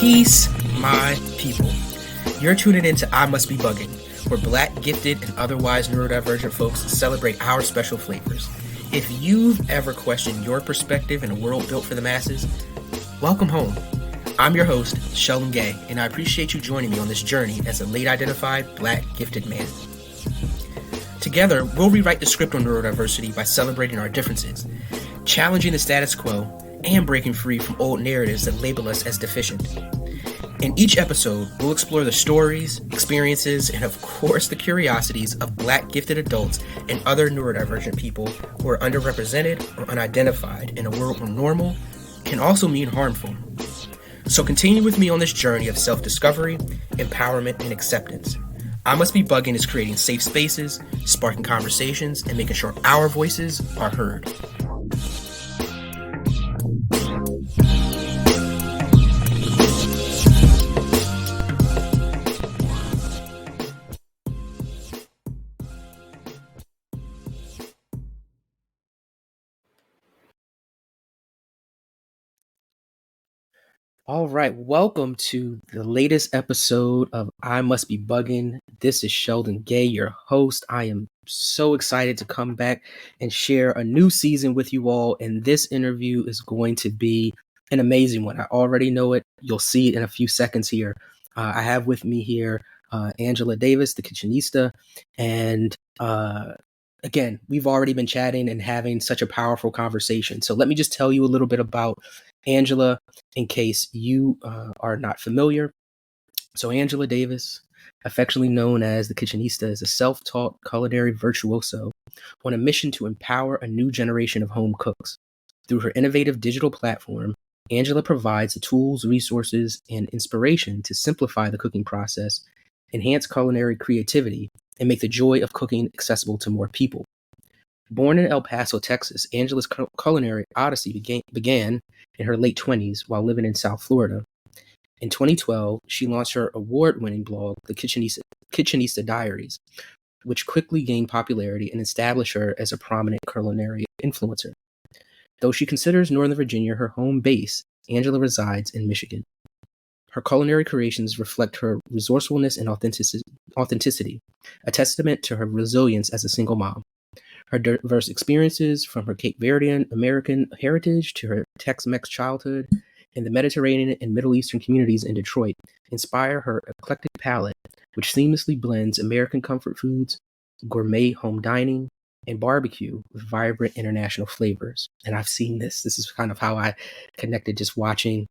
Peace, my people. You're tuning into I Must Be Bugging, where Black, gifted, and otherwise neurodivergent folks celebrate our special flavors. If you've ever questioned your perspective in a world built for the masses, welcome home. I'm your host, Sheldon Gay, and I appreciate you joining me on this journey as a late-identified Black, gifted man. Together, we'll rewrite the script on neurodiversity by celebrating our differences, challenging the status quo, and breaking free from old narratives that label us as deficient. In each episode, we'll explore the stories, experiences, and of course the curiosities of Black gifted adults and other neurodivergent people who are underrepresented or unidentified in a world where normal can also mean harmful. So continue with me on this journey of self-discovery, empowerment, and acceptance. I Must Be Bugging is creating safe spaces, sparking conversations, and making sure our voices are heard. All right, welcome to the latest episode of I Must Be Bugging. This is Sheldon Gay, your host. I am so excited to come back and share a new season with you all, and this interview is going to be an amazing one. I already know it. You'll see it in a few seconds here. I have with me here Angela Davis, the Kitchenista, and again, we've already been chatting and having such a powerful conversation. So let me just tell you a little bit about Angela in case you are not familiar. So Angela Davis, affectionately known as the Kitchenista, is a self-taught culinary virtuoso on a mission to empower a new generation of home cooks. Through her innovative digital platform, Angela provides the tools, resources, and inspiration to simplify the cooking process, enhance culinary creativity, and make the joy of cooking accessible to more people. Born in El Paso, Texas, Angela's culinary odyssey began in her late 20s while living in South Florida. In 2012, she launched her award-winning blog, The Kitchenista Diaries, which quickly gained popularity and established her as a prominent culinary influencer. Though she considers Northern Virginia her home base, Angela resides in Michigan. Her culinary creations reflect her resourcefulness and authenticity, a testament to her resilience as a single mom. Her diverse experiences, from her Cape Verdean American heritage to her Tex-Mex childhood in the Mediterranean and Middle Eastern communities in Detroit, inspire her eclectic palate, which seamlessly blends American comfort foods, gourmet home dining, and barbecue with vibrant international flavors. And I've seen this. This is kind of how I connected just watching,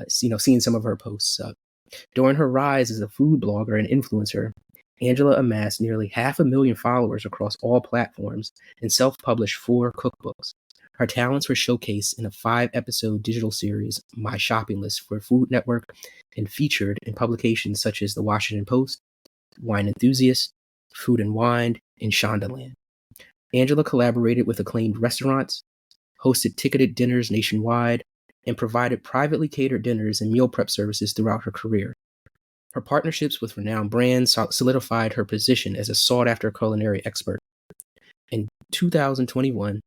seeing some of her posts. During her rise as a food blogger and influencer, Angela amassed nearly 500,000 followers across all platforms and self-published 4 cookbooks. Her talents were showcased in a 5-episode digital series, My Shopping List, for Food Network, and featured in publications such as The Washington Post, Wine Enthusiast, Food and Wine, and Shondaland. Angela collaborated with acclaimed restaurants, hosted ticketed dinners nationwide, and provided privately catered dinners and meal prep services throughout her career. Her partnerships with renowned brands solidified her position as a sought-after culinary expert. In 2021,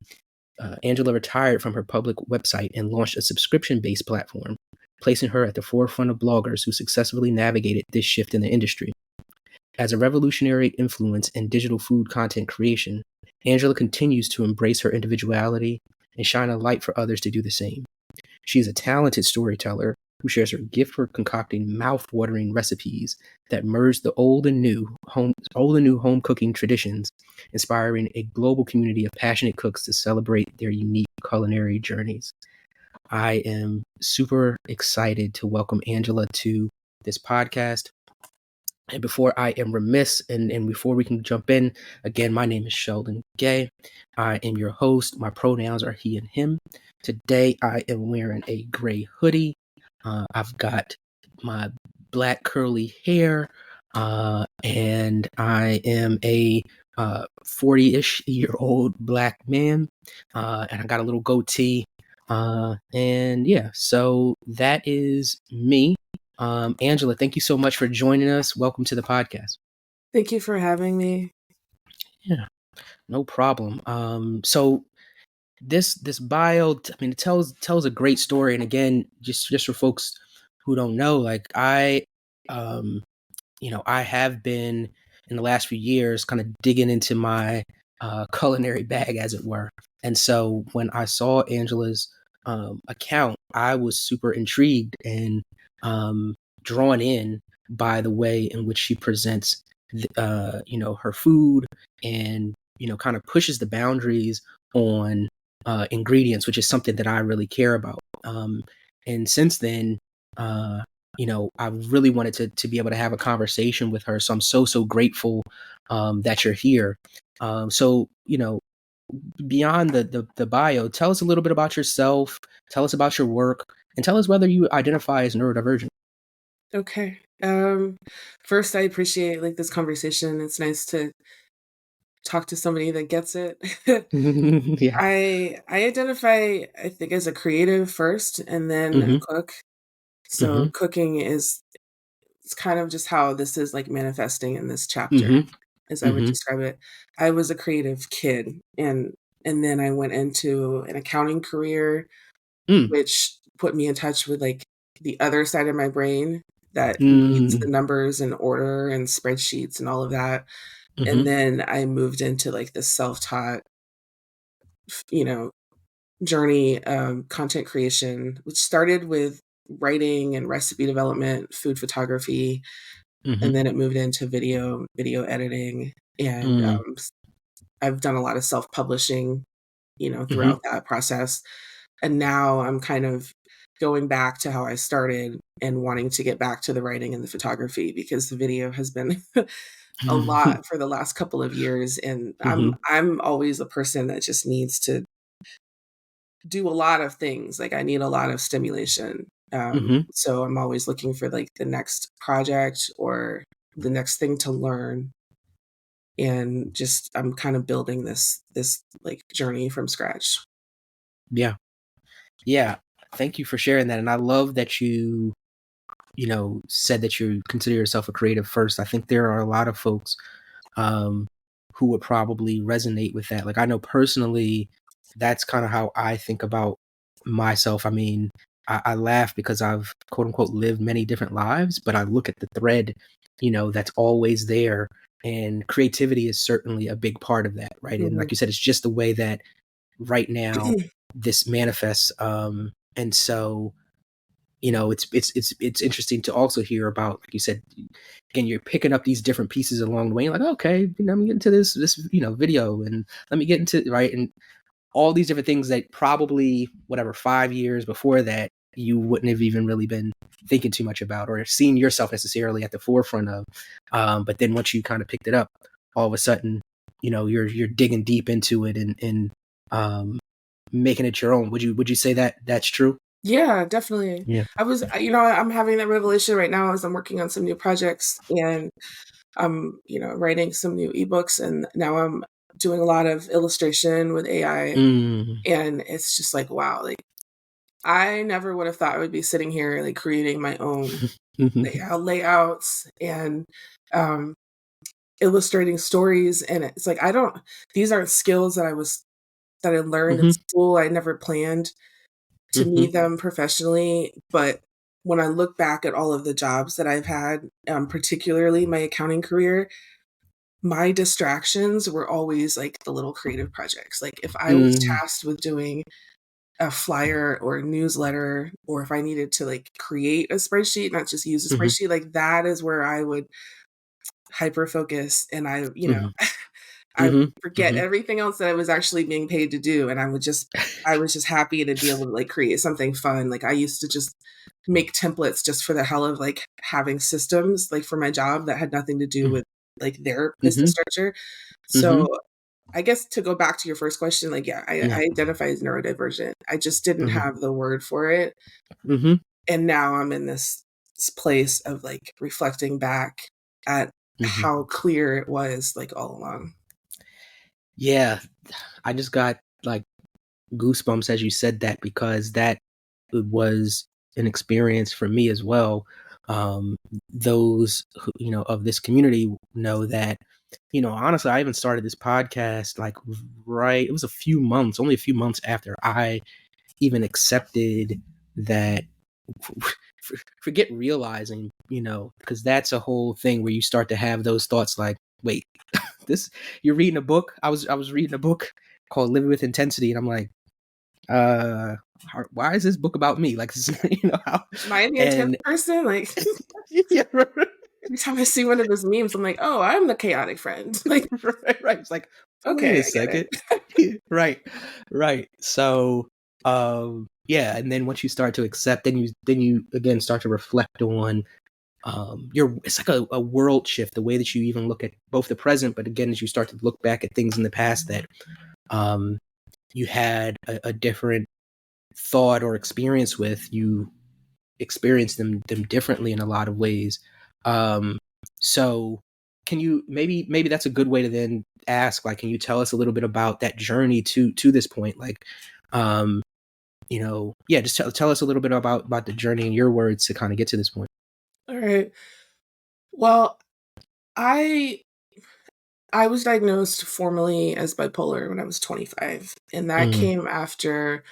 Angela retired from her public website and launched a subscription-based platform, placing her at the forefront of bloggers who successfully navigated this shift in the industry. As a revolutionary influence in digital food content creation, Angela continues to embrace her individuality and shine a light for others to do the same. She is a talented storyteller who shares her gift for concocting mouth-watering recipes that merge the old and new home cooking traditions, inspiring a global community of passionate cooks to celebrate their unique culinary journeys. I am super excited to welcome Angela to this podcast. And before I am remiss, and before we can jump in, again, my name is Sheldon Gay. I am your host. My pronouns are he and him. Today, I am wearing a gray hoodie. I've got my black curly hair, and I am a 40-ish year old black man, and I got a little goatee. And yeah, so that is me. Angela, thank you so much for joining us. Welcome to the podcast. Thank you for having me. Yeah, no problem. So this bio, I mean, it tells a great story. And again, just for folks who don't know, like um, I have been in the last few years kind of digging into my culinary bag, as it were. And so when I saw Angela's account, I was super intrigued and drawn in by the way in which she presents, her food, and kind of pushes the boundaries on ingredients, which is something that I really care about. And since then, uh, I really wanted to be able to have a conversation with her. So I'm so grateful that you're here. So, beyond the bio, tell us a little bit about yourself, tell us about your work, and tell us whether you identify as neurodivergent. Okay. First, I appreciate like this conversation. It's nice to talk to somebody that gets it. Yeah. I identify, I think, as a creative first, and then a Hmm. cook. So Hmm. cooking is it's kind of just how this is like manifesting in this chapter, Hmm. as I would Hmm. describe it. I was a creative kid, and then I went into an accounting career, Mm. which put me in touch with like the other side of my brain that needs Mm. the numbers and order and spreadsheets and all of that. And Hmm. then I moved into like this self-taught, you know, journey, content creation, which started with writing and recipe development, food photography, and Hmm. then it moved into video editing, and Mm. I've done a lot of self-publishing, Hmm. throughout that process. And now I'm kind of going back to how I started and wanting to get back to the writing and the photography because the video has been a lot for the last couple of years, and Hmm. I'm always a person that just needs to do a lot of things. Like I need a lot of stimulation. Hmm. So I'm always looking for like the next project or the next thing to learn, and just I'm kind of building this like journey from scratch. Yeah. Yeah. Thank you for sharing that. And I love that you said that you consider yourself a creative first. I think there are a lot of folks um, who would probably resonate with that. Like I know personally, that's kind of how I think about myself. I mean, I laugh because I've quote unquote lived many different lives, but I look at the thread, that's always there. And creativity is certainly a big part of that, right? And Mhm. like you said, it's just the way that right now this manifests. And so it's interesting to also hear about, like you said, again, you're picking up these different pieces along the way. You're like, okay, let me get into this video, and let me get into right, and all these different things that probably whatever 5 years before that you wouldn't have even really been thinking too much about or seen yourself necessarily at the forefront of. But then once you kind of picked it up, all of a sudden, you're digging deep into it and um, making it your own. Would you say that that's true? Yeah, definitely. Yeah. I'm having that revelation right now as I'm working on some new projects, and I'm, writing some new ebooks, and now I'm doing a lot of illustration with AI, Mm. and it's just like, wow, like I never would have thought I would be sitting here like creating my own layouts and um illustrating stories, and it's like I don't these aren't skills that I learned in Mhm, school. I never planned to mhm, need them professionally, but when I look back at all of the jobs that I've had, particularly my accounting career, my distractions were always like the little creative projects. Like if I was mm, tasked with doing a flyer or a newsletter, or if I needed to like create a spreadsheet, not just use a mhm, spreadsheet, like that is where I would hyper focus, and mhm, I would mhm, forget mhm, everything else that I was actually being paid to do, and I was just happy to be able to like create something fun. Like I used to just make templates just for the hell of like having systems like for my job that had nothing to do mm, with like their business mhm, structure. So mhm, I guess to go back to your first question, like yeah, yeah, I identify as neurodivergent. I just didn't mhm, have the word for it. mhm, And now I'm in this place of like reflecting back at mhm. how clear it was like all along. Yeah, I just got, like, goosebumps as you said that because that was an experience for me as well. Um, those who, of this community know that, honestly, I even started this podcast, like, right it was only a few months after I even accepted that forget realizing, because that's a whole thing where you start to have those thoughts like, wait, this you're reading a book. I was reading a book called Living with Intensity, and I'm like, why is this book about me? Like, how, Am I the intense and person? Like yeah, right, every time I see one of those memes, I'm like, oh, I'm the chaotic friend. Like, right. It's like, wait a okay, I get second. it. Right, right. So, yeah, and then once you start to accept, then you again start to reflect on it's like a world shift, the way that you even look at both the present, but again, as you start to look back at things in the past that um you had a different thought or experience with, you experience them differently in a lot of ways. So can you, maybe that's a good way to then ask, like, can you tell us a little bit about that journey to this point? Like, um yeah, just tell us a little bit about the journey in your words to kind of get to this point. All right. Well, I I was diagnosed formally as bipolar when I was 25, and that Mm, came after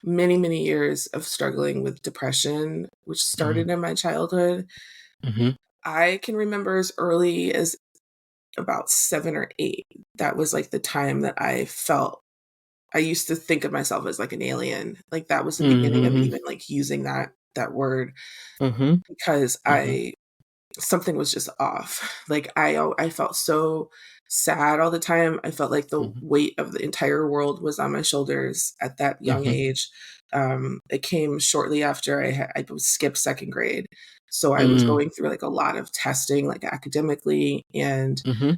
many, many years of struggling with depression, which mm, started in my childhood. mhm, I can remember as early as about 7 or 8. That was, like, the time that I used to think of myself as, like, an alien. Like, that was the beginning of mhm, even, like, using that word mhm, because mhm, I something was just off. Like, I felt so sad all the time. I felt like the mhm, weight of the entire world was on my shoulders at that young mhm, age. It came shortly after I skipped 2nd grade. So I was mm, going through, like, a lot of testing, like, academically, and, mhm,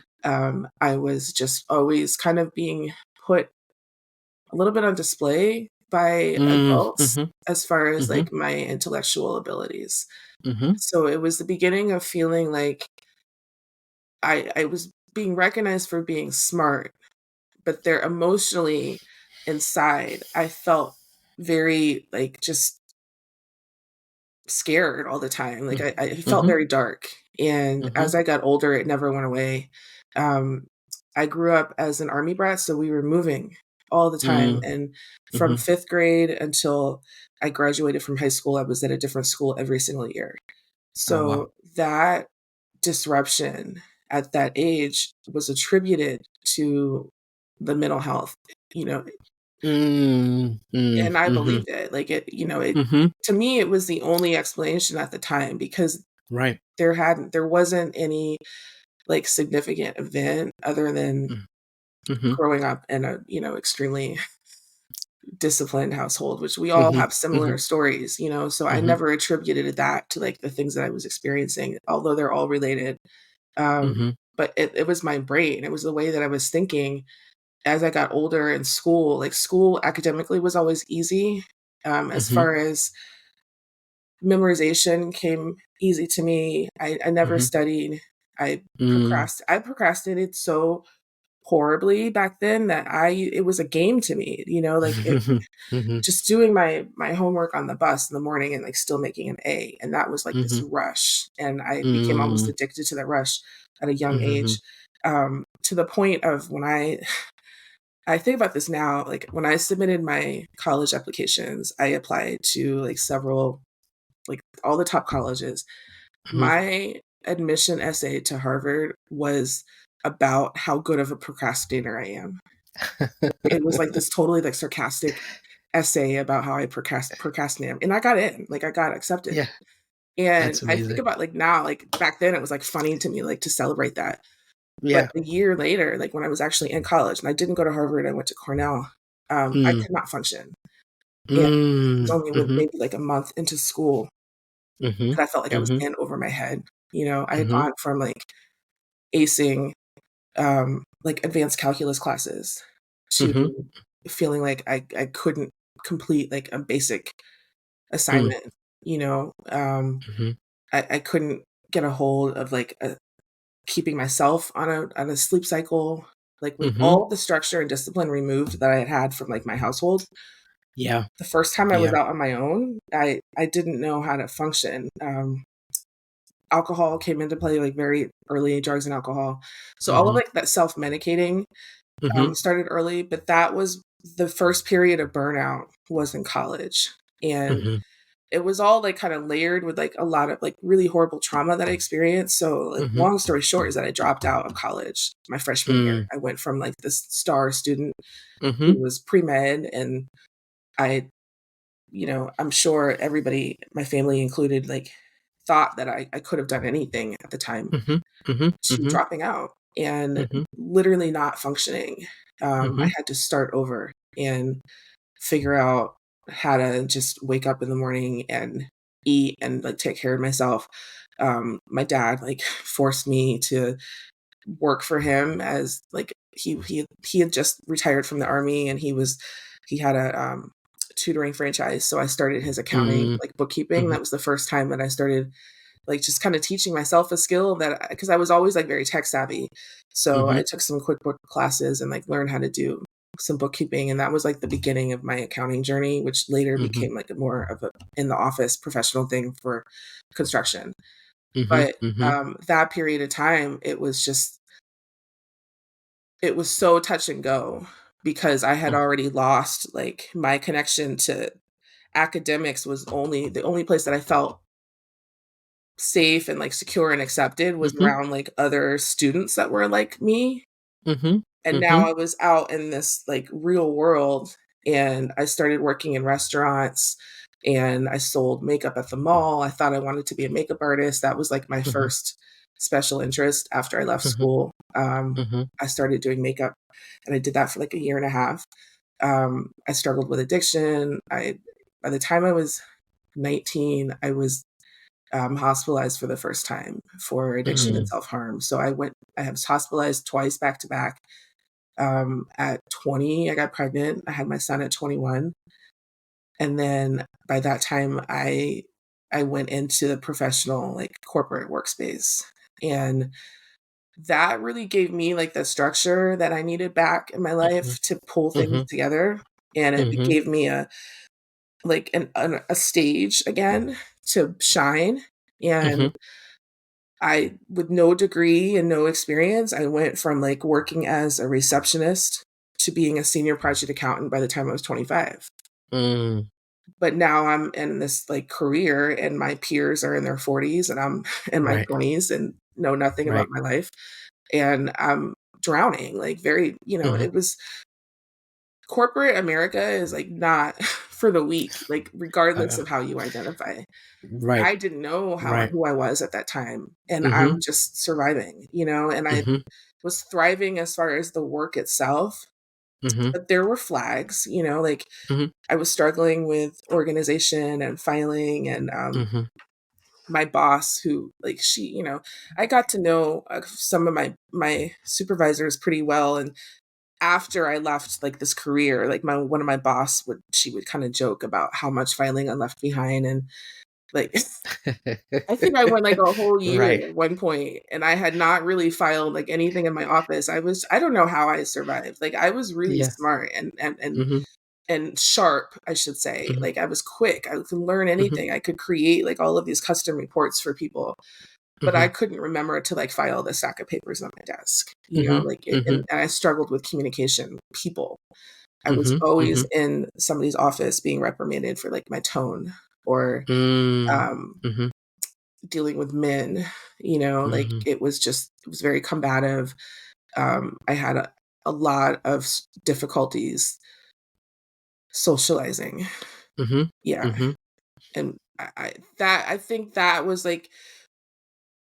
I was just always kind of being put a little bit on display by mm, adults mhm, as far as, mhm, like, my intellectual abilities. mhm, So it was the beginning of feeling like I was being recognized for being smart, but there emotionally inside, I felt very, like, just scared all the time. Like, mhm, I felt mhm, very dark, and mhm, as I got older, it never went away. Um, I grew up as an army brat, so we were moving all the time, mm, and from mhm. 5th grade until I graduated from high school, I was at a different school every single year. Oh, wow. So that disruption at that age was attributed to the mental health, you know, Mm, mm, and I mhm, believed it. Like it mhm. to me it was the only explanation at the time because Right. there wasn't any like significant event other than Mm, mhm, growing up in a, extremely disciplined household, which we all mhm, have similar mhm, stories, so I mhm, never attributed that to like the things that I was experiencing, although they're all related. Um, mhm, but it was my brain. It was the way that I was thinking as I got older in school. Like school academically was always easy. As mhm, far as memorization came easy to me. I never mhm, studied. mm, I procrastinated so horribly back then that I it was a game to me, like it mhm, just doing my homework on the bus in the morning and like still making an A. And that was like this mhm, rush. And I became almost mm, addicted to that rush at a young mhm, age. To the point of when I think about this now, like when I submitted my college applications, I applied to like several, like all the top colleges. mhm. My admission essay to Harvard was about how good of a procrastinator I am. It was like this totally like sarcastic essay about how I procrastinate, and I got in, like I got accepted. Yeah, And that's I think amazing. about like now, like back then it was like funny to me, like to celebrate that. But Yeah. a year later, like when I was actually in college and I didn't go to Harvard, I went to Cornell, I Mm, could not function. And it was mm, only with mhm, maybe like a month into school mhm, that I felt like I was mhm, in over my head. I had mhm, gone from like acing like advanced calculus classes to mhm, feeling like I couldn't complete like a basic mm, assignment, you know. mhm, I couldn't get a hold of like keeping myself on a sleep cycle, like with mhm. all the structure and discipline removed that I had had from like my household. Yeah, The first time I was yeah. out on my own, I didn't know how to function. Alcohol came into play like very early, drugs and alcohol. So all of Mhm, like that self medicating mhm, started early, but that was the first period of burnout was in college. And mhm, it was all like kind of layered with like a lot of like really horrible trauma that I experienced. So like Mhm. long story short is that I dropped out of college my freshman year. Mm. I went from like this star student Mhm. who was pre-med, and I, I'm sure everybody, my family included, like thought that I could have done anything at the time, Mhm. Mhm. to Mhm. dropping out and Mhm. literally not functioning. I Mhm. had to start over and figure out how to just wake up in the morning and eat and like take care of myself. My dad like forced me to work for him, as like he had just retired from the army, and he had a tutoring franchise. So I started his accounting, Mm. like bookkeeping. Mhm. That was the first time that I started like just kind of teaching myself a skill that, because I was always like very tech savvy. So I Mhm. took some QuickBook classes and like learned how to do some bookkeeping, and that was like the beginning of my accounting journey, which later Mhm. became like a more of a in the office professional thing for construction. Mhm. But Mhm. that period of time, it was so touch and go, because I had Mm. already lost like my connection to academics. Was only the only place that I felt safe and like secure and accepted was Mhm. around like other students that were like me. Mhm. And now Mhm. I was out in this like real world, and I started working in restaurants, and I sold makeup at the mall. I thought I wanted to be a makeup artist. That was like my Mhm. first special interest after I left Mhm. school. Mhm. I started doing makeup, and I did that for like a year and a half. I struggled with addiction. By the time I was 19, I was hospitalized for the first time for addiction and Mm. self harm. So I was hospitalized twice back to back. At 20, I got pregnant. I had my son at 21. And then by that time, I went into the professional, like corporate workspace. And that really gave me like the structure that I needed back in my Mhm. life to pull things Mhm. together. And it Mhm. gave me a like a stage again to shine. And Mhm. with no degree and no experience, I went from like working as a receptionist to being a senior project accountant by the time I was 25. Mm. But now I'm in this like career, and my peers are in their 40s and I'm in my Right. 20s and know nothing about Right. my life. And I'm drowning, like very, Mhm. it was corporate America is like not for the weak, like regardless Uh, of how you identify. right. I didn't know Right. who I was at that time, and Mhm. I'm just surviving, and I Mhm. was thriving as far as the work itself, Mhm. but there were flags, like Mhm. I was struggling with organization and filing, and Mhm. my boss, who like I got to know some of my supervisors pretty well, and after I left like this career, like my one of my boss would she would kind of joke about how much filing I left behind, and like I think I went like a whole year Right. at one point, and I had not really filed like anything in my office. I don't know how I survived. Like I was really Yeah. smart Mhm. and sharp, I should say. Mhm. Like I was quick. I could learn Mhm. anything. I could create like all of these custom reports for people, but I Mhm. couldn't remember to like file the stack of papers on my desk. Mhm. Like Mhm. and I struggled with communication, people. I was Mhm. always Mhm. in somebody's office being reprimanded for like my tone, or Mm. um Mhm. dealing with men, like Mhm. it was very combative. I had a lot of difficulties socializing. Mhm. Yeah. Mhm. And I think that was like,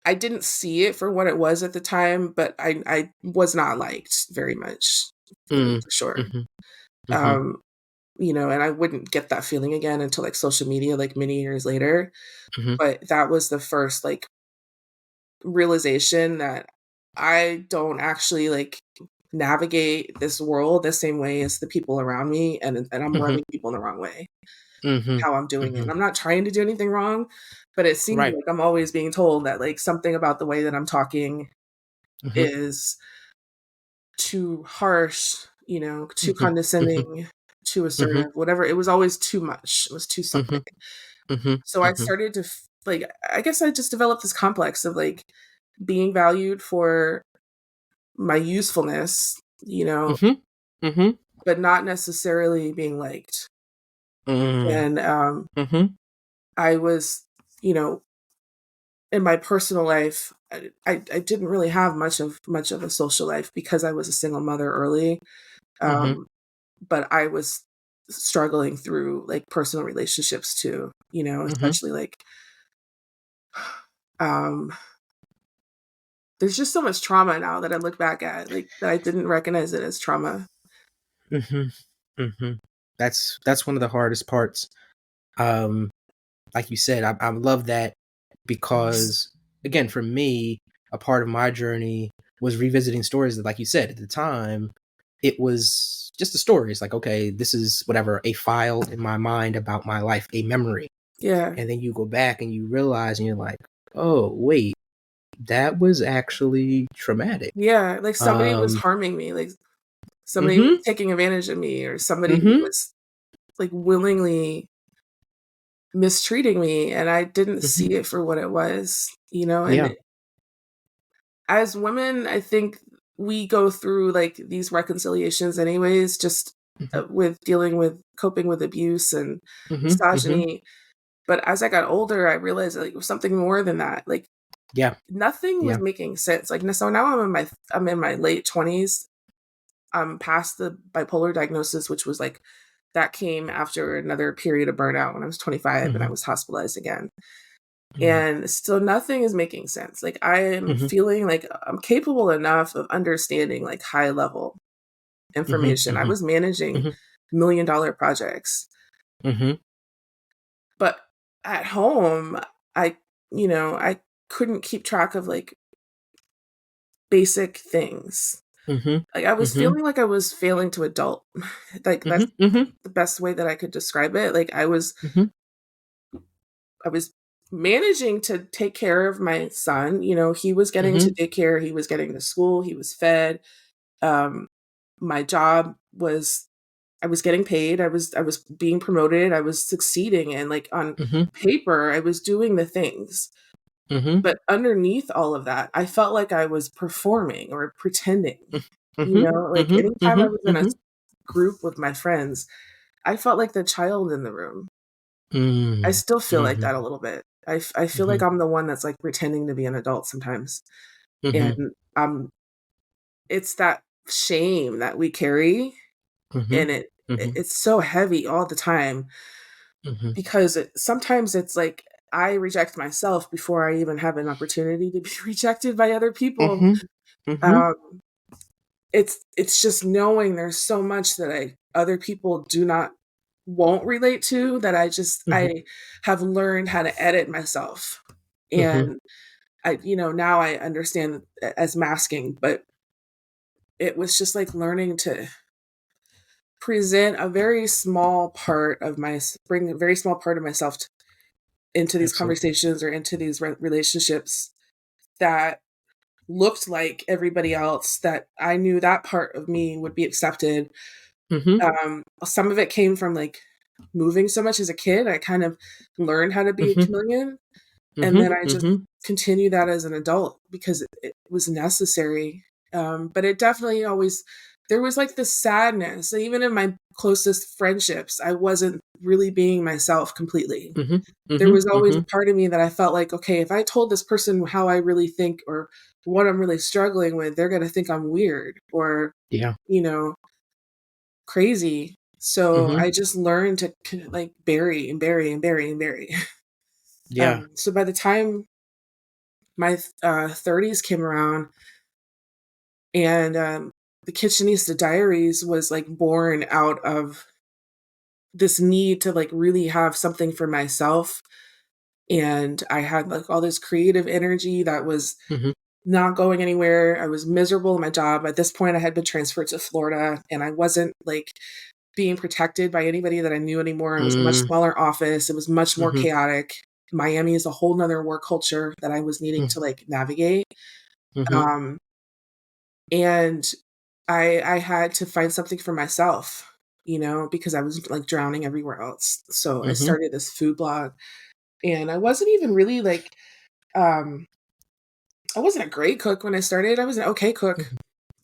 I didn't see it for what it was at the time, but I was not liked very much, Mm. for sure. Mhm. Mhm. Um, and I wouldn't get that feeling again until like social media, like many years later. Mhm. But that was the first like realization that I don't actually like navigate this world the same way as the people around me, and I'm Mhm. rubbing people in the wrong way, Mhm. how I'm doing it. And Mhm. I'm not trying to do anything wrong, but it seems Right. like I'm always being told that like something about the way that I'm talking Mhm. is too harsh, too Mhm. Mhm. condescending, too Mhm. assertive, whatever. It was always too much. It was too something. Mhm. Mhm. So I Mhm. started to like, I guess I just developed this complex of like being valued for my usefulness, Mhm. Mhm. but not necessarily being liked. Mm. And Mhm. I was, you know, in my personal life, I didn't really have much of a social life because I was a single mother early. Mhm. Um, but I was struggling through like personal relationships too, you know, Mhm. especially like um there's just so much trauma now that I look back at, like that I didn't recognize it as trauma. Mhm. Mhm. That's one of the hardest parts. Um, like you said, I love that because again, for me, a part of my journey was revisiting stories that, like you said, at the time, it was just a story. It's like, okay, this is whatever, a file in my mind about my life, a memory. Yeah. And then you go back and you realize and you're like, oh, wait, that was actually traumatic. Yeah, like somebody was Um, harming me, like somebody was mhm, taking advantage of me or somebody mhm, was like willingly mistreating me and I didn't mhm. see it for what it was, you know, and Yeah. as women, I think we go through like these reconciliations anyways, just Mhm, with dealing with coping with abuse and mhm, mhm. misogyny. But as I got older, I realized like it was something more than that. Like Yeah, nothing was yeah. making sense. Like so now I'm in my late 20s. I'm past the bipolar diagnosis, which was like that came after another period of burnout when I was 25 and I Mhm, was hospitalized again. mhm, And still nothing is making sense. Like I am mhm, feeling like I'm capable enough of understanding like high level mhm, information. I mhm, was managing mhm, $1 million projects, mhm, but at home, I, I couldn't keep track of like basic things. mhm, Like I was mhm, feeling like I was failing to adult. Like that's mhm, mhm, the best way that I could describe it. Like mhm, I was managing to take care of my son. You know, he was getting to mhm, daycare, he was getting to school, he was fed. Um, my job was I was getting paid, I was being promoted, I was succeeding, and like on mhm, paper, I was doing the things. mhm, But underneath all of that, I felt like I was performing or pretending. You mhm, know, like mhm, anytime I mhm, was in a mhm. group with my friends, I felt like the child in the room. I Mm, still feel like mhm, that a little bit. I feel like mhm, I'm the one that's, like, pretending to be an adult sometimes, and, mhm, um, it's that shame that we carry, mhm, and mhm, it's so heavy all the time mhm, because sometimes it's like I reject myself before I even have an opportunity to be rejected by other people. mhm, mhm, Um, it's just knowing there's so much that other people won't relate to that mhm, I have learned how to edit myself. mhm. And now I understand as masking, but it was just like learning to present a very small part of bring a very small part of myself into these Absolutely. conversations or into these relationships that looked like everybody else, that I knew that part of me would be accepted. Mhm, Some of it came from like moving so much as a kid. I kind of learned how to be a mhm, chameleon. And then mhm, I just mhm, continue that as an adult because it was necessary. But it definitely always, there was like this sadness. Even in my closest friendships, I wasn't really being myself completely. mhm, There mhm, was always a mhm. part of me that I felt like, okay, if I told this person how I really think or what I'm really struggling with, they're going to think I'm weird or, Yeah. you know, crazy. So Mhm. I just learned to like bury and bury and bury and bury. Yeah. So by the time my 30s came around and the Kitchenista Diaries was like born out of this need to like really have something for myself. And I had like all this creative energy that was Mhm. not going anywhere. I was miserable in my job. At this point, I had been transferred to Florida and I wasn't like being protected by anybody that I knew anymore. It was a much Mm, smaller office. It was much more mhm, chaotic. Miami is a whole nother work culture that I was needing mm, to like navigate. mhm, Um, and I had to find something for myself, because I was like drowning everywhere else. So I mhm, started this food blog and I wasn't even really like um I wasn't a great cook when I started. I was an okay cook. mhm,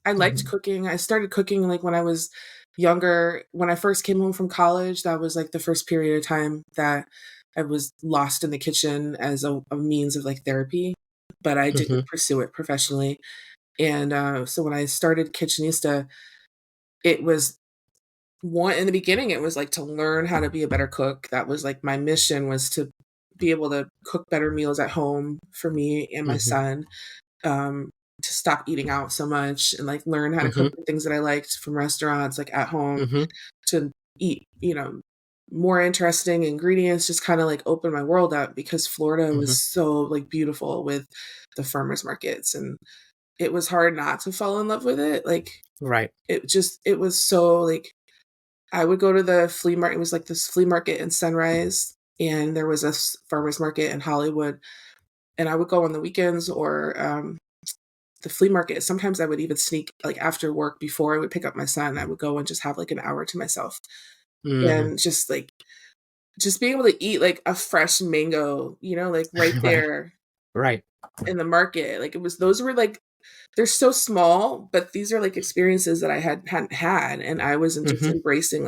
I liked mhm, cooking. I started cooking like when I was younger. When I first came home from college, that was like the first period of time that I was lost in the kitchen as a means of like therapy, but I didn't Mhm. pursue it professionally. And so when I started Kitchenista, it was one in the beginning, it was like to learn how to be a better cook. That was like my mission, was to be able to cook better meals at home for me and my Mhm. son, um, to stop eating out so much and like learn how to cook Mhm. the things that I liked from restaurants, like at home, Mhm. to eat, more interesting ingredients, just kind of like open my world up because Florida was Mhm. so like beautiful with the farmers markets, and it was hard not to fall in love with it. Like Right. it was so like I would go to the flea market. It was like this flea market in Sunrise, and there was a farmers market in Hollywood, and I would go on the weekends, or the flea market. Sometimes I would even sneak like after work before I would pick up my son. I would go and just have like an hour to myself, Mhm. and just being able to eat like a fresh mango, like right Right. there Right. in the market. Like it was those were like they're so small, but these are like experiences that I hadn't had, and I wasn't just Mhm. embracing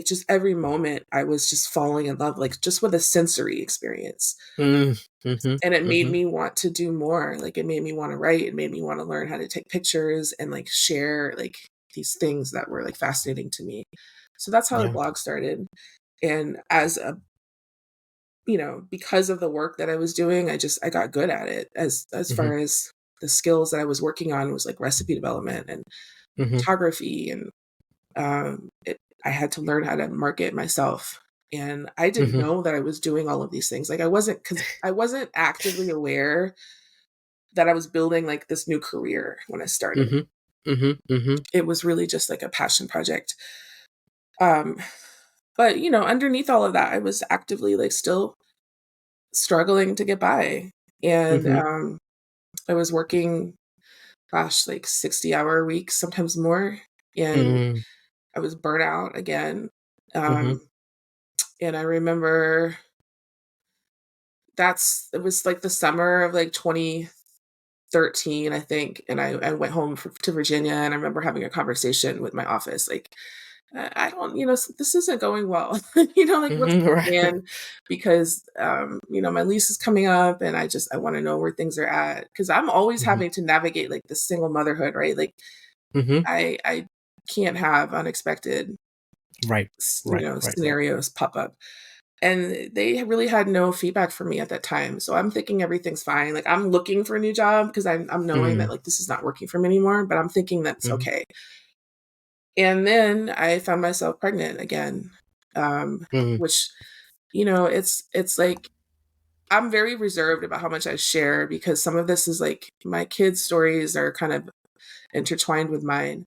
just every moment. I was just falling in love, like just with a sensory experience. Mm. Mhm. And it made Mhm. me want to do more. Like it made me want to write. It made me want to learn how to take pictures and like share like these things that were like fascinating to me. So that's how the Yeah. blog started. And because of the work that I was doing, I got good at it. As Mhm. far as the skills that I was working on was like recipe development and Mhm. photography, and I had to learn how to market myself. And I didn't Mhm. know that I was doing all of these things. Like I wasn't actively aware that I was building like this new career when I started. Mhm. Mhm. Mhm. It was really just like a passion project. Um, but underneath all of that, I was actively like still struggling to get by. And Mhm. I was working, gosh, like 60-hour weeks, sometimes more. And Mm. I was burnt out again. Mhm. Um, and I remember it was like the summer of like 2013, I think. And I went home to Virginia, and I remember having a conversation with my office. Like, I don't, this isn't going well, like what's Mhm. the Right. plan? Because, my lease is coming up, and I want to know where things are at. Cause I'm always Mhm. having to navigate like the single motherhood, right? Like Mhm. I can't have unexpected, Right. Right. Right. Right. scenarios pop up. And they really had no feedback for me at that time. So I'm thinking everything's fine. Like I'm looking for a new job because I'm knowing that Mm. like this is not working for me anymore, but I'm thinking that's Mhm. okay. And then I found myself pregnant again. Mhm. Which, it's like I'm very reserved about how much I share because some of this is like my kids' stories are kind of intertwined with mine.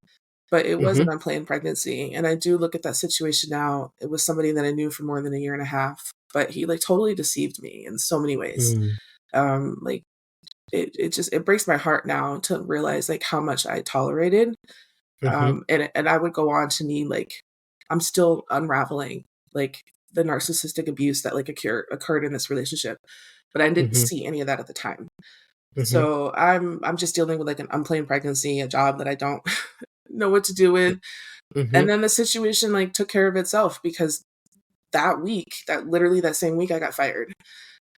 But it was an Mhm. unplanned pregnancy, and I do look at that situation now. It was somebody that I knew for more than a year and a half, but he, like, totally deceived me in so many ways. Mm. Like, it breaks my heart now to realize, like, how much I tolerated, Mhm. and I would go on to need, like I'm still unraveling, like, the narcissistic abuse that, like, occurred in this relationship, but I didn't Mhm. see any of that at the time. Mhm. So, I'm just dealing with, like, an unplanned pregnancy, a job that I don't know what to do with. And Mhm. then the situation, like, took care of itself because that literally that same week, I got fired.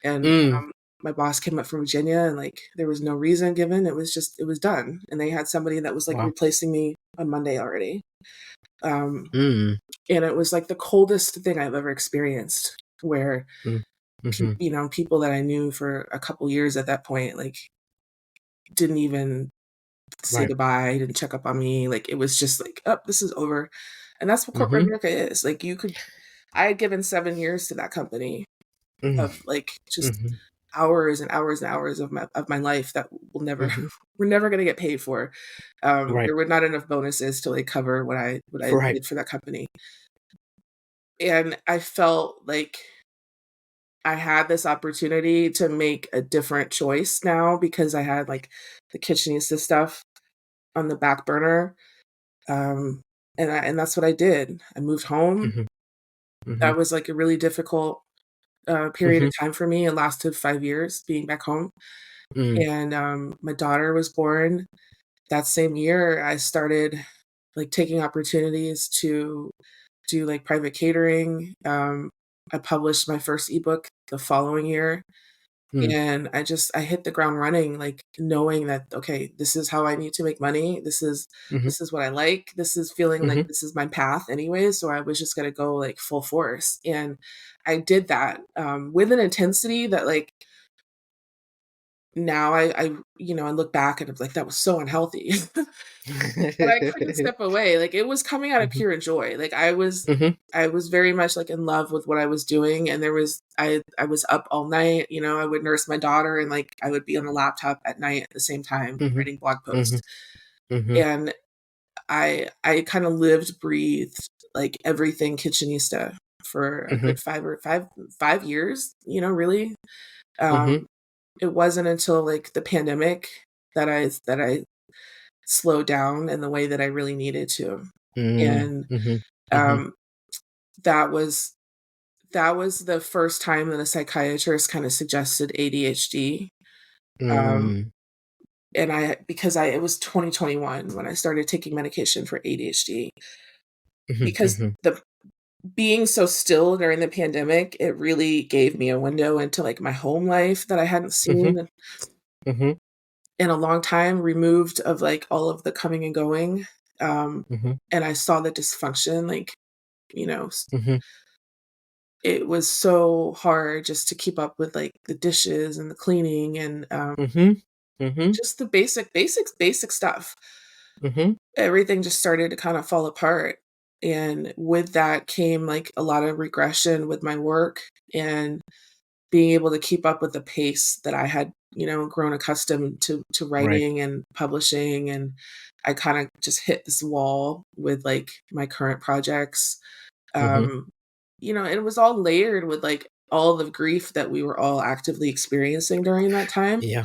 And, Mm. my boss came up from Virginia, and, like, there was no reason given. It was done. And they had somebody that was, like, Wow. replacing me on Monday already. Um, Mm. and it was, like, the coldest thing I've ever experienced where, Mm. Mhm. people that I knew for a couple years at that point, like, didn't even say Right. goodbye, didn't check up on me. Like, it was just like, "Oh, this is over." And that's what corporate Mhm. America is. Like, I had given 7 years to that company Mm. of, like, just Mhm. hours and hours and hours of my life that will never Mhm. we're never gonna get paid for. Right. There were not enough bonuses to, like, cover what I Right. did for that company. And I felt like I had this opportunity to make a different choice now because I had, like, the Kitchenista stuff on the back burner. Um, and that's what I did. I moved home. Mhm. Mhm. That was, like, a really difficult, period of Mhm. time for me. It lasted 5 years being back home. Mm. And, my daughter was born. That same year, I started, like, taking opportunities to do, like, private catering. I published my first ebook the following year, Mm. and I hit the ground running, like, knowing that, "Okay, this is how I need to make money. Mhm. This is what I like. This is feeling like Mhm. this is my path anyway," so I was just gonna go, like, full force, and I did that, with an intensity that, like, now I look back and I'm like, "That was so unhealthy." But I couldn't step away, like, it was coming out of Mhm. pure joy, like, Mhm. I was very much, like, in love with what I was doing, and I was up all night, I would nurse my daughter, and, like, I would be on the laptop at night at the same time Mhm. writing blog Mhm. posts, Mhm. and I kinda lived, breathed, like, everything Kitchenista for a Mhm. good 5 years, really. Mhm. Um, it wasn't until, like, the pandemic that I slowed down in the way that I really needed to. Mm. And, Mhm. Mhm. um, that was that was the first time that a psychiatrist kinda suggested ADHD, um, Mm. and I because I it was 2021 when I started taking medication for ADHD, Mhm. because Mhm. the being so still during the pandemic, it really gave me a window into, like, my home life that I hadn't Mhm. seen Mhm. in a long time, removed of, like, all of the coming and going, Mhm. and I saw the dysfunction, like, you know, Mhm. it was so hard just to keep up with, like, the dishes and the cleaning and, Mhm. Mhm. just the basic stuff. Mhm. Everything just started to kinda fall apart, and with that came, like, a lot of regression with my work and being able to keep up with the pace that I had, grown accustomed to Right. writing and publishing, and I kinda just hit this wall with, like, my current projects. Mhm. Um, and it was all layered with, like, all the grief that we were all actively experiencing during that time. Yeah.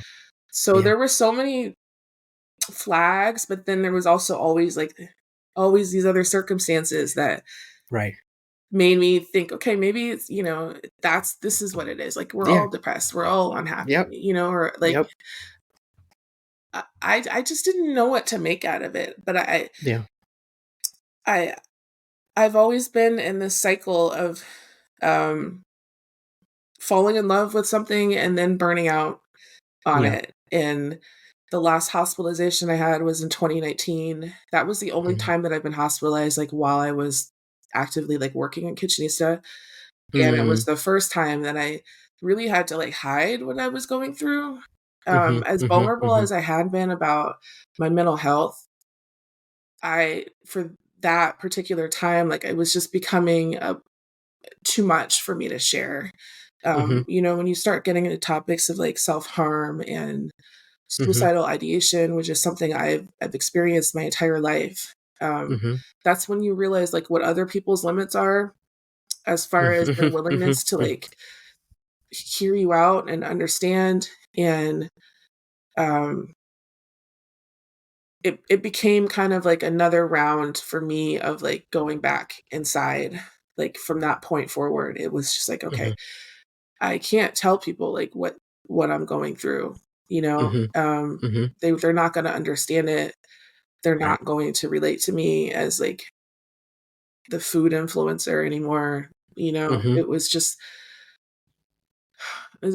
So Yeah. there were so many flags, but then there was also always these other circumstances that Right. made me think, "Okay, maybe it's, this is what it is. Like, we're Yeah. all depressed, we're all unhappy," Yep. or, like, Yep. I just didn't know what to make out of it, but Yeah. I I've always been in this cycle of, um, falling in love with something and then burning out on Yeah. it, and the last hospitalization I had was in 2019. That was the only Mhm. time that I've been hospitalized, like, while I was actively, like, working in Kitchenista, and it was Mm. the first time that I really had to, like, hide what I was going through. Mhm. As Mhm. vulnerable Mhm. as I had been about my mental health, for that particular time, like, it was just becoming, too much for me to share. Mhm. When you start getting into topics of, like, self-harm and Mhm. suicidal ideation, which is something I've experienced my entire life, Mhm. that's when you realize, like, what other people's limits are as far as their Mhm. Mhm. willingness to, Mhm. like, hear you out and understand, and, um, it became kind of like another round for me of, like, going back inside, like, from that point forward, it was just like, "Okay, Mhm. I can't tell people, like, what I'm going through," you know? Mhm. Mhm. They're not gonna understand it. They're Right. not going to relate to me as, like, the food influencer anymore, Mhm. it was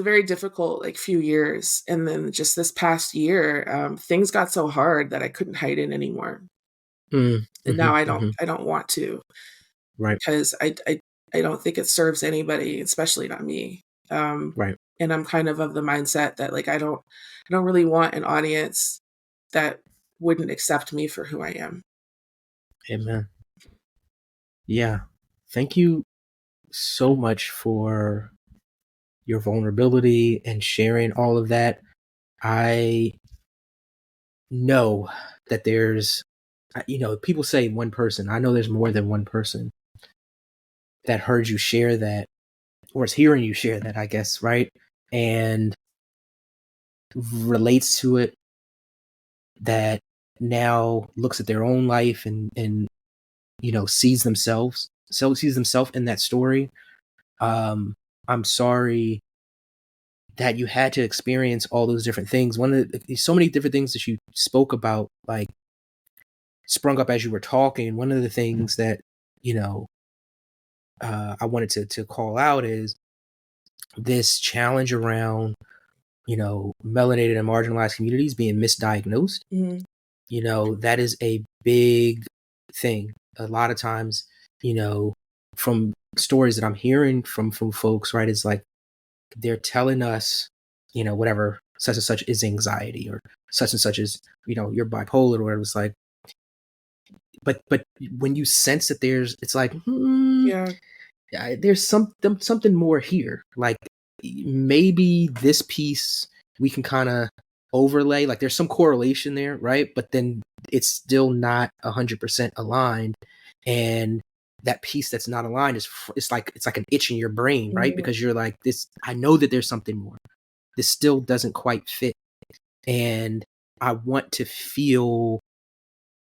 a very difficult, like, few years, and then just this past year, things got so hard that I couldn't hide it anymore, Mm. and now Mhm. Mhm. I don't want to, Right. because I don't think it serves anybody, especially not me, Right. and I'm kind of the mindset that, like, I don't really want an audience that wouldn't accept me for who I am. Amen. Yeah. Thank you so much for your vulnerability and sharing all of that. I know that people say one person. I know there's more than one person that heard you share that or is hearing you share that, I guess, right? And relates to it, that now looks at their own life and sees themselves in that story. I'm sorry that you had to experience all those different things. So many different things that you spoke about, like, sprung up as you were talking. One of the things that, you know, I wanted to call out is this challenge around, melanated and marginalized communities being misdiagnosed. Mhm. That is a big thing. A lot of times, from stories that I'm hearing from folks, right, it's like they're telling us, whatever such and such is anxiety or such and such is, you're bipolar or whatever. It's like, but when you sense that it's like, Yeah. there's something more here. Like maybe this piece we can kind of overlay. Like there's some correlation there, right? But then it's still not 100% aligned, and that piece that's not aligned it's like an itch in your brain, right? Mhm. Because you're like, this. I know that there's something more. This still doesn't quite fit, and I want to feel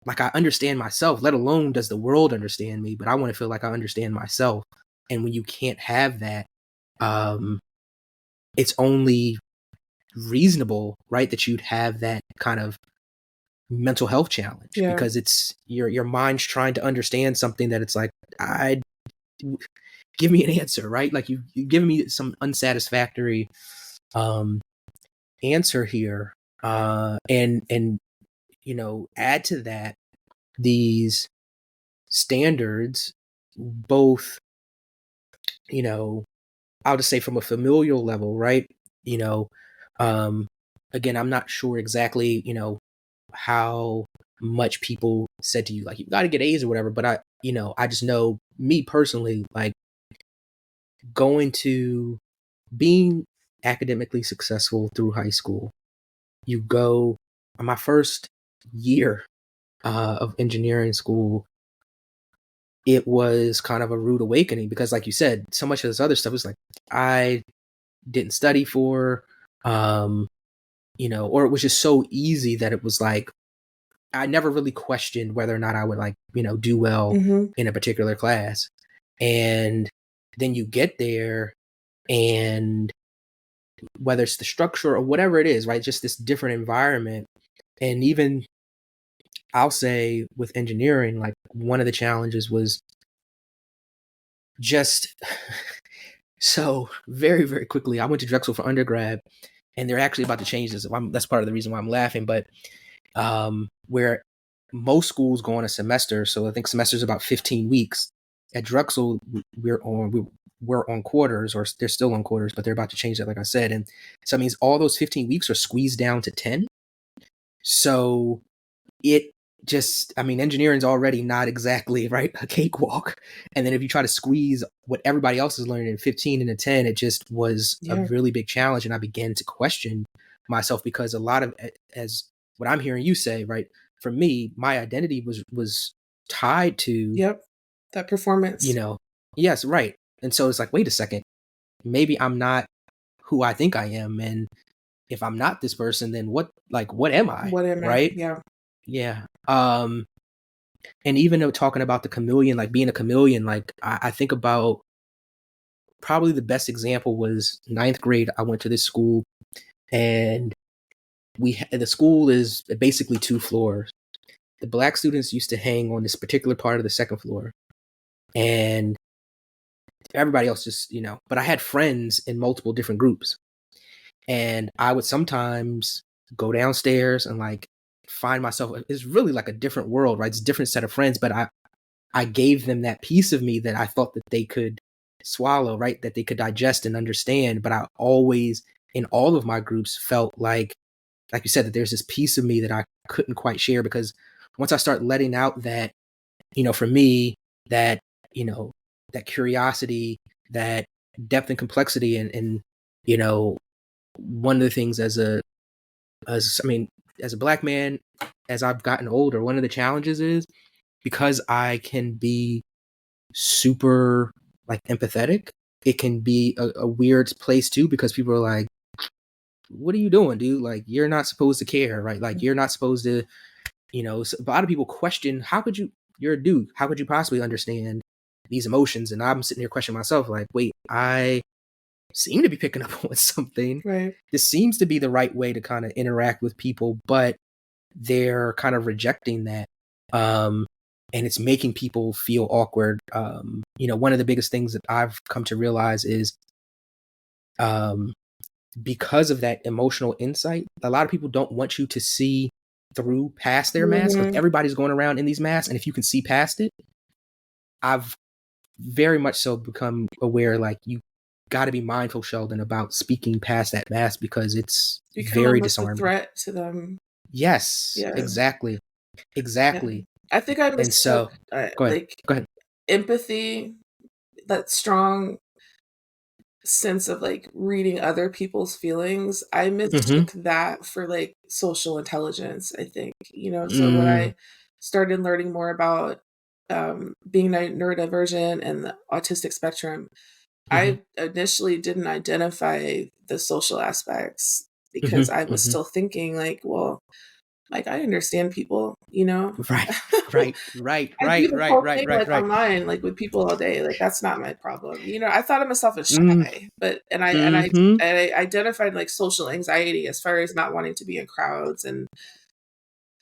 like I understand myself, let alone does the world understand me, but I want to feel like I understand myself. And when you can't have that, um, it's only reasonable, right, that you'd have that kind of mental health challenge Yeah. because it's your mind's trying to understand something that it's like, I give me an answer, right? Like you give me some unsatisfactory um answer here. And add to that these standards, both, I'll just say from a familial level, right? You know, um, again, I'm not sure exactly, how much people said to you, like, you got to get A's or whatever. But I just know me personally, like going to being academically successful through high school, you go on my first year of engineering school, it was kind of a rude awakening because, like you said, so much of this other stuff was like, I didn't study for, um, or it was just so easy that it was like, I never really questioned whether or not I would like, do well Mhm. in a particular class. And then you get there and whether it's the structure or whatever it is, right? Just this different environment. And even I'll say with engineering, like one of the challenges was just so very, very quickly. I went to Drexel for undergrad and they're actually about to change this. That's part of the reason why I'm laughing. But where most schools go on a semester, so I think semester is about 15 weeks. At Drexel, we're on quarters, or they're still on quarters, but they're about to change that, like I said. And so it means all those 15 weeks are squeezed down to 10. So it just, I mean, engineering's already not exactly right a cakewalk. And then if you try to squeeze what everybody else is learning in 15 into 10, it just was a Yeah. really big challenge. And I began to question myself because a lot of, as what I'm hearing you say, right, for me, my identity was tied to, Yep. That performance. yes, right. And so it's like, wait a second, maybe I'm not who I think I am. And if I'm not this person, then what am I? What am I? Right. Yeah. Yeah. And even though talking about the chameleon, like being a chameleon, like I think about probably the best example was ninth grade. I went to this school and the school is basically 2 floors. The black students used to hang on this particular part of the second floor and everybody else just, but I had friends in multiple different groups and I would sometimes go downstairs and like find myself, it's really like a different world, right? It's a different set of friends, but I gave them that piece of me that I thought that they could swallow, right? That they could digest and understand. But I always, in all of my groups, felt like you said, that there's this piece of me that I couldn't quite share because once I start letting out that, for me, that, you know, that curiosity, that depth and complexity, and one of the things as a black man, as I've gotten older, one of the challenges is because I can be super like empathetic, it can be a weird place too because people are like, what are you doing, dude? Like you're not supposed to care, right? Like you're not supposed to, so a lot of people question, you're a dude, how could you possibly understand these emotions? And I'm sitting here questioning myself like, wait, I seem to be picking up on something. Right. This seems to be the right way to kind of interact with people, but they're kind of rejecting that. um and it's making people feel awkward. One of the biggest things that I've come to realize is, because of that emotional insight, a lot of people don't want you to see through past their mask, because everybody's going around in these masks, and if you can see past it, I've very much so become aware, like, you got to be mindful, Sheldon, about speaking past that mask, because it's Become very almost a disarming. threat to them. Yes, Yeah. exactly. Yeah. Exactly. I think I And mistook, so, go ahead. like, Go ahead. empathy, that strong sense of like reading other people's feelings. I Mm-hmm. mistook that for like social intelligence, I think. So when Mm, I started learning more about being neurodivergent and the autistic spectrum, mm-hmm. I initially didn't identify the social aspects because Mm-hmm. I was Mm-hmm. still thinking like, well, like I understand people. Right. Right. Right. I do Right. this Right. whole Right. thing, Right. like, Right. online, like, with people all day, like, that's not my problem, I thought of myself as Mm, shy, but and mm-hmm. I identified, like, social anxiety as far as not wanting to be in crowds,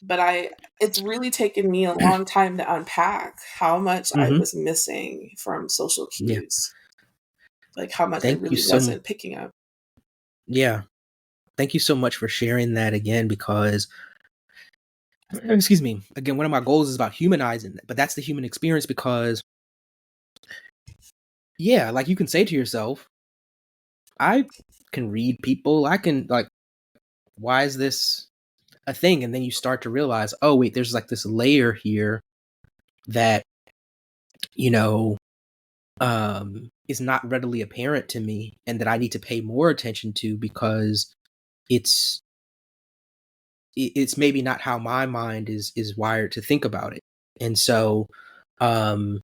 but it's really taken me a long time to unpack how much I Mm-hmm. was missing from social Yeah. cues, like, how much I Thank you really so. wasn't picking up. Yeah. Thank you so much for sharing that again, because, excuse me, again, one of my goals is about humanizing it, but that's the human experience, because, yeah, like, you can say to yourself, I can read people. I can, like, why is this a thing? And then you start to realize, oh, wait, there's like this layer here that, you know, is not readily apparent to me, and that I need to pay more attention to, because it's it's maybe not how my mind is wired to think about it. And so, um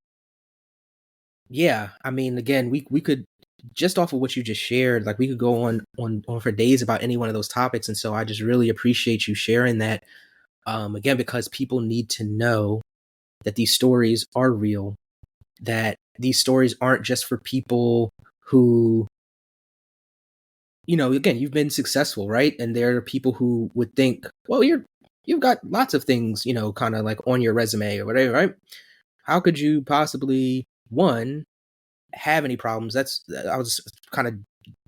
yeah, I mean, again, we could, just off of what you just shared, like, we could go on for days about any one of those topics. And so I just really appreciate you sharing that, again, because people need to know that these stories are real, that these stories aren't just for people who, again, you've been successful, right? And there are people who would think, well, you've got lots of things, kind of like on your resume or whatever, right? How could you possibly, one, have any problems? I was kind of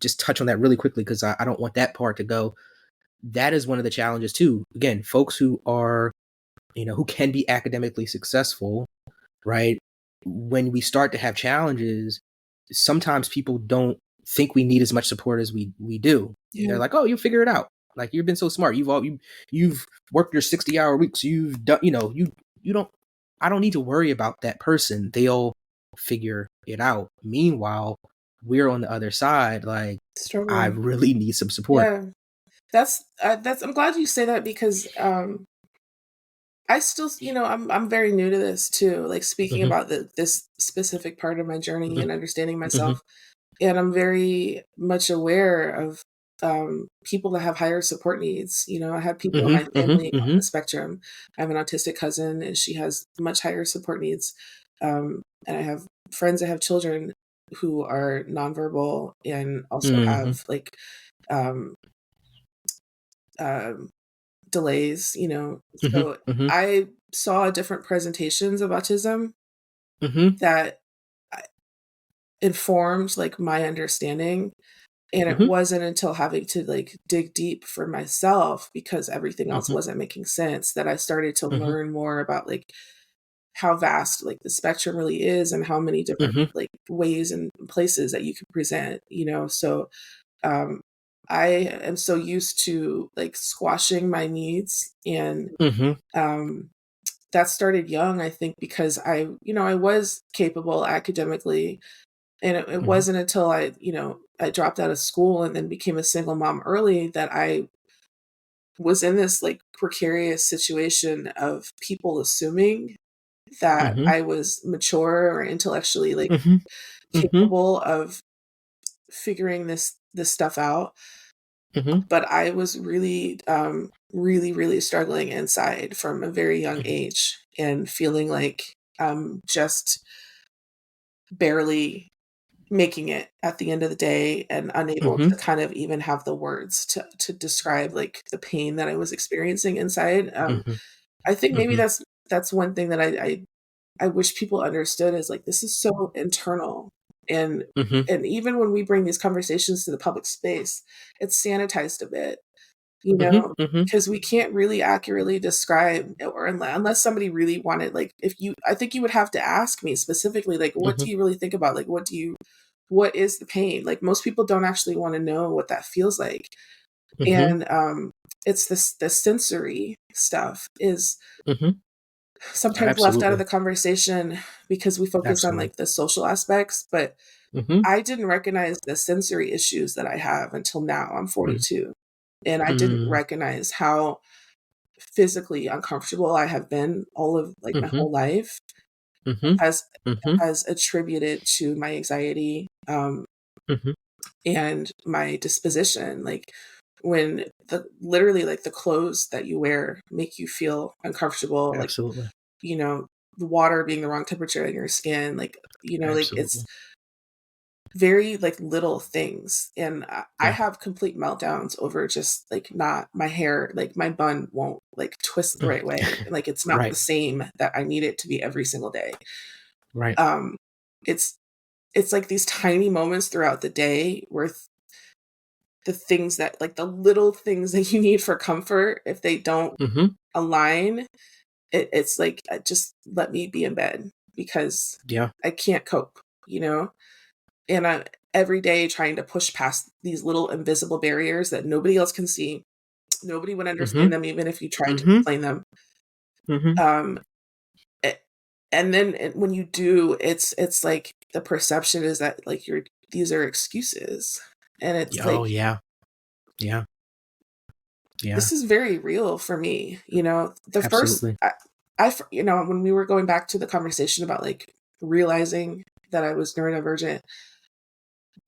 just touch on that really quickly, because I don't want that part to go. That is one of the challenges too. Again, folks who are, who can be academically successful, right? When we start to have challenges, sometimes people don't think we need as much support as we do. They're Yeah, like, "Oh, you figure it out. Like, you've been so smart. You've worked your 60-hour weeks. You've done, you don't. I don't need to worry about that person. They'll figure it out." Meanwhile, we're on the other side. Like, I struggling. really need some support. Yeah. That's I'm glad you say that because, I still, I'm very new to this too, like speaking Mm-hmm, about this specific part of my journey and understanding mm-hmm, myself. And I'm very much aware of people that have higher support needs. I have people in mm-hmm, my mm-hmm, family on mm-hmm, the spectrum. I have an autistic cousin, and she has much higher support needs. And I have friends that have children who are nonverbal and also mm-hmm, have like um, um, delays. mm-hmm, So mm-hmm, I saw different presentations of autism mm-hmm, that I informed, like, my understanding, and it mm-hmm, wasn't until having to, like, dig deep for myself because everything else mm-hmm, wasn't making sense that I started to mm-hmm, learn more about, like, how vast, like, the spectrum really is and how many different, mm-hmm, like, ways and places that you could present. So, um, I am so used to, like, squashing my needs and, mm-hmm, um that started young, I think, because I was capable academically, and it mm-hmm. wasn't until I dropped out of school and then became a single mom early that I was in this like precarious situation of people assuming that Mhm, I was mature or intellectually like mhm, mhm, capable of figuring this stuff out. mhm, But I was really, really, really struggling inside from a very young mhm, age and feeling like I'm just barely making it at the end of the day and unable mhm, to kind of even have the words to describe like the pain that I was experiencing inside. mhm, I think maybe mhm, that's one thing that I I wish people understood is like, this is so internal. And Mhm. and even when we bring these conversations to the public space, it's sanitized a bit, Mhm. Mhm. because we can't really accurately describe, or unless somebody really wanted, like, I think you would have to ask me specifically, like, what Mhm. do you really think about? Like, what is the pain? Like, most people don't actually want to know what that feels like. Mhm. And it's the sensory stuff is Mhm. sometimes left out of Absolutely. the conversation because we focus on Absolutely. like the social aspects, but Mhm. I didn't recognize the sensory issues that I have until now. I'm Mm. 42, and I didn't Mm. recognize how physically uncomfortable I have been all of like my Mhm. whole life Mhm. has Mhm. attributed to my anxiety, Mhm. and my disposition. Like, when the literally like the clothes that you wear make you feel uncomfortable, like, Absolutely. you know, the water being the wrong temperature in your skin, like, like, it's Absolutely. very like little things. And I Yeah. have complete meltdowns over just like, not my hair, like my bun won't like twist the Mm. right way. Like, it's not the Right. same that I need it to be every single day. Right. Um, it's it's like these tiny moments throughout the day where the things that like the little things that you need for comfort, if they don't Mhm. align, it's like, just let me be in bed because Yeah. I can't cope, you know? And I every day trying to push past these little invisible barriers that nobody else can see. Nobody would understand Mhm. them even if you tried to Mhm. explain them. Mhm. Um, a and then when you do, it's like the perception is that like, these are excuses. And it's Oh, like, yeah. Yeah. Yeah. this is very real for me, the first Absolutely. when we were going back to the conversation about like realizing that I was neurodivergent,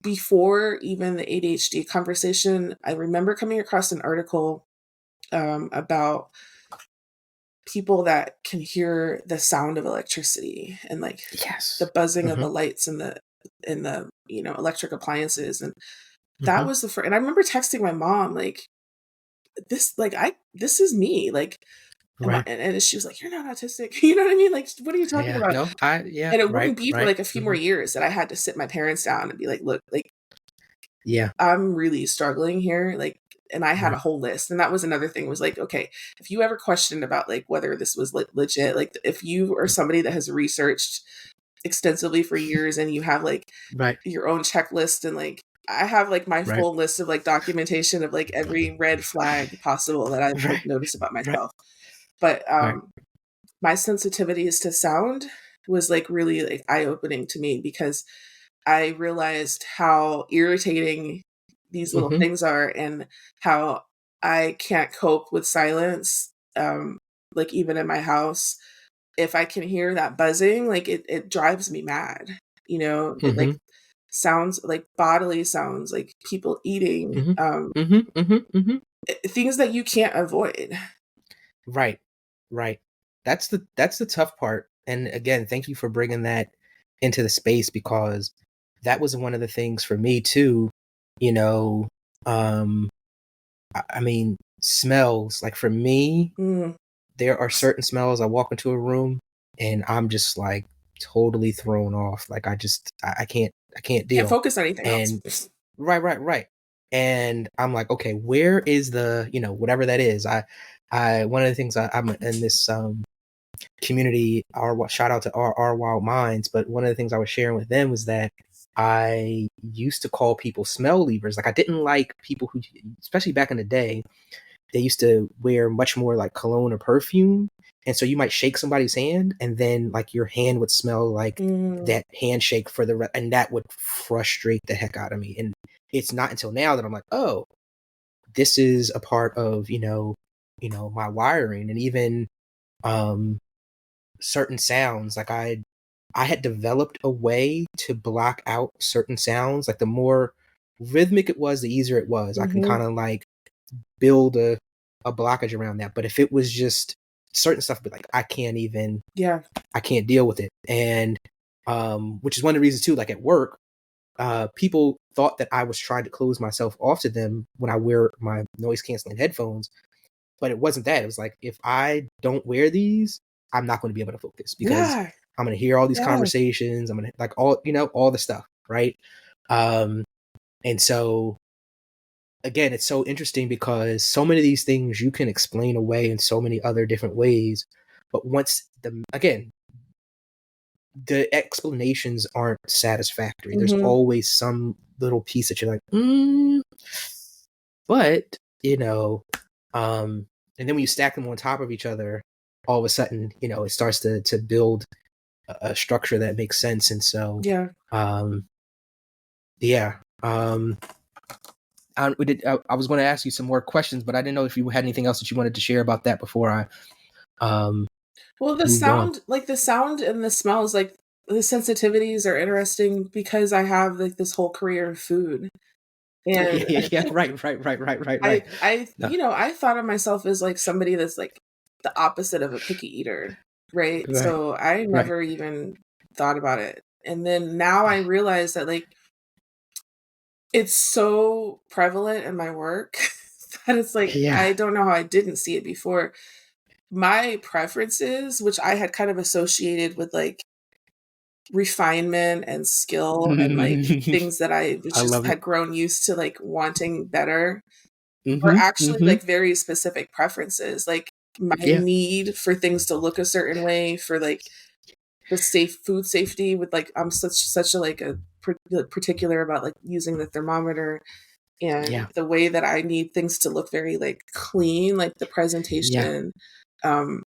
before even the ADHD conversation, I remember coming across an article about people that can hear the sound of electricity and like the Yes. buzzing of the Mhm. lights and the electric appliances. And that Mhm. was the first, and I remember texting my mom like, this is me, like, Right. and she was like, "You're not autistic." You know what I mean? Like, what are you talking Yeah. about? No, yeah. And it Right. wouldn't be for Right. like a few more Mhm. years that I had to sit my parents down and be like, "Look, like, Yeah. I'm really struggling here." Like, and I had a Right. whole list. And that was another thing, was like, okay, if you ever questioned about like whether this was legit, like if you are somebody that has researched extensively for years and you have like Right. your own checklist, and like I have like my Right. full list of like documentation of like every red flag possible that I've like Right. noticed about Right. myself. But Right. my sensitivities to sound was like really like eye-opening to me, because I realized how irritating these little Mhm. things are, and how I can't cope with silence. Like, even in my house, if I can hear that buzzing, like it drives me mad. It like Mhm. sounds like bodily sounds, like people eating, Mhm. Mhm. Mhm. Mhm. things that you can't avoid. Right. Right. That's the tough part. And again, thank you for bringing that into the space because that was one of the things for me too, you know, um I mean, smells, like for me, Mm. there are certain smells I walk into a room and I'm just like totally thrown off. Like I can't Can't deal. focus on anything And else. right, right, right. And I'm like, okay, where is whatever that is. I one of the things I'm in this community, our shout out to our Wild Minds, but one of the things I was sharing with them was that I used to call people smell leavers. Like I didn't like people who, especially back in the day, they used to wear much more like cologne or perfume. And so you might shake somebody's hand and then like your hand would smell like Mm. that handshake and that would frustrate the heck out of me. And it's not until now that I'm like, oh, this is a part of, my wiring. And even um certain sounds, like I had developed a way to block out certain sounds. Like the more rhythmic it was, the easier it was. I can Mhm. kind of like build a blockage around that. But if it was just certain stuff, but like Yeah. I can't deal with it. And which is one of the reasons too, like at work, people thought that I was trying to close myself off to them when I wear my noise canceling headphones. But it wasn't that. It was like if I don't wear these, I'm not going to be able to focus because Yeah. I'm going to hear all these Yeah. conversations. I'm going to like all the stuff. Right. And so again, it's so interesting because so many of these things you can explain away in so many other different ways. But once the explanations aren't satisfactory, there's always some little piece that you're like, but and then when you stack them on top of each other, all of a sudden, it starts to build a structure that makes sense. And so, Yeah. yeah. I was going to ask you some more questions, but I didn't know if you had anything else that you wanted to share about that before I Well, the moved on. sound and the smells, like the sensitivities are interesting because I have like this whole career in food. And Yeah. Right. I No. I thought of myself as like somebody that's like the opposite of a picky eater, right? Right. So I Right. never even thought about it. And then now I realize that like it's so prevalent in my work that it's like Yeah. I don't know how I didn't see it before. My preferences, which I had kind of associated with like refinement and skill and like things that I was I just love it. had grown used to like wanting better, are Mm-hmm. actually Mm-hmm. like very specific preferences. Like my Yeah. need for things to look a certain way, for like the safe food safety with like I'm such a like a particular about like using the thermometer, and Yeah. the way that I need things to look very like clean, like the Yeah. presentation. Um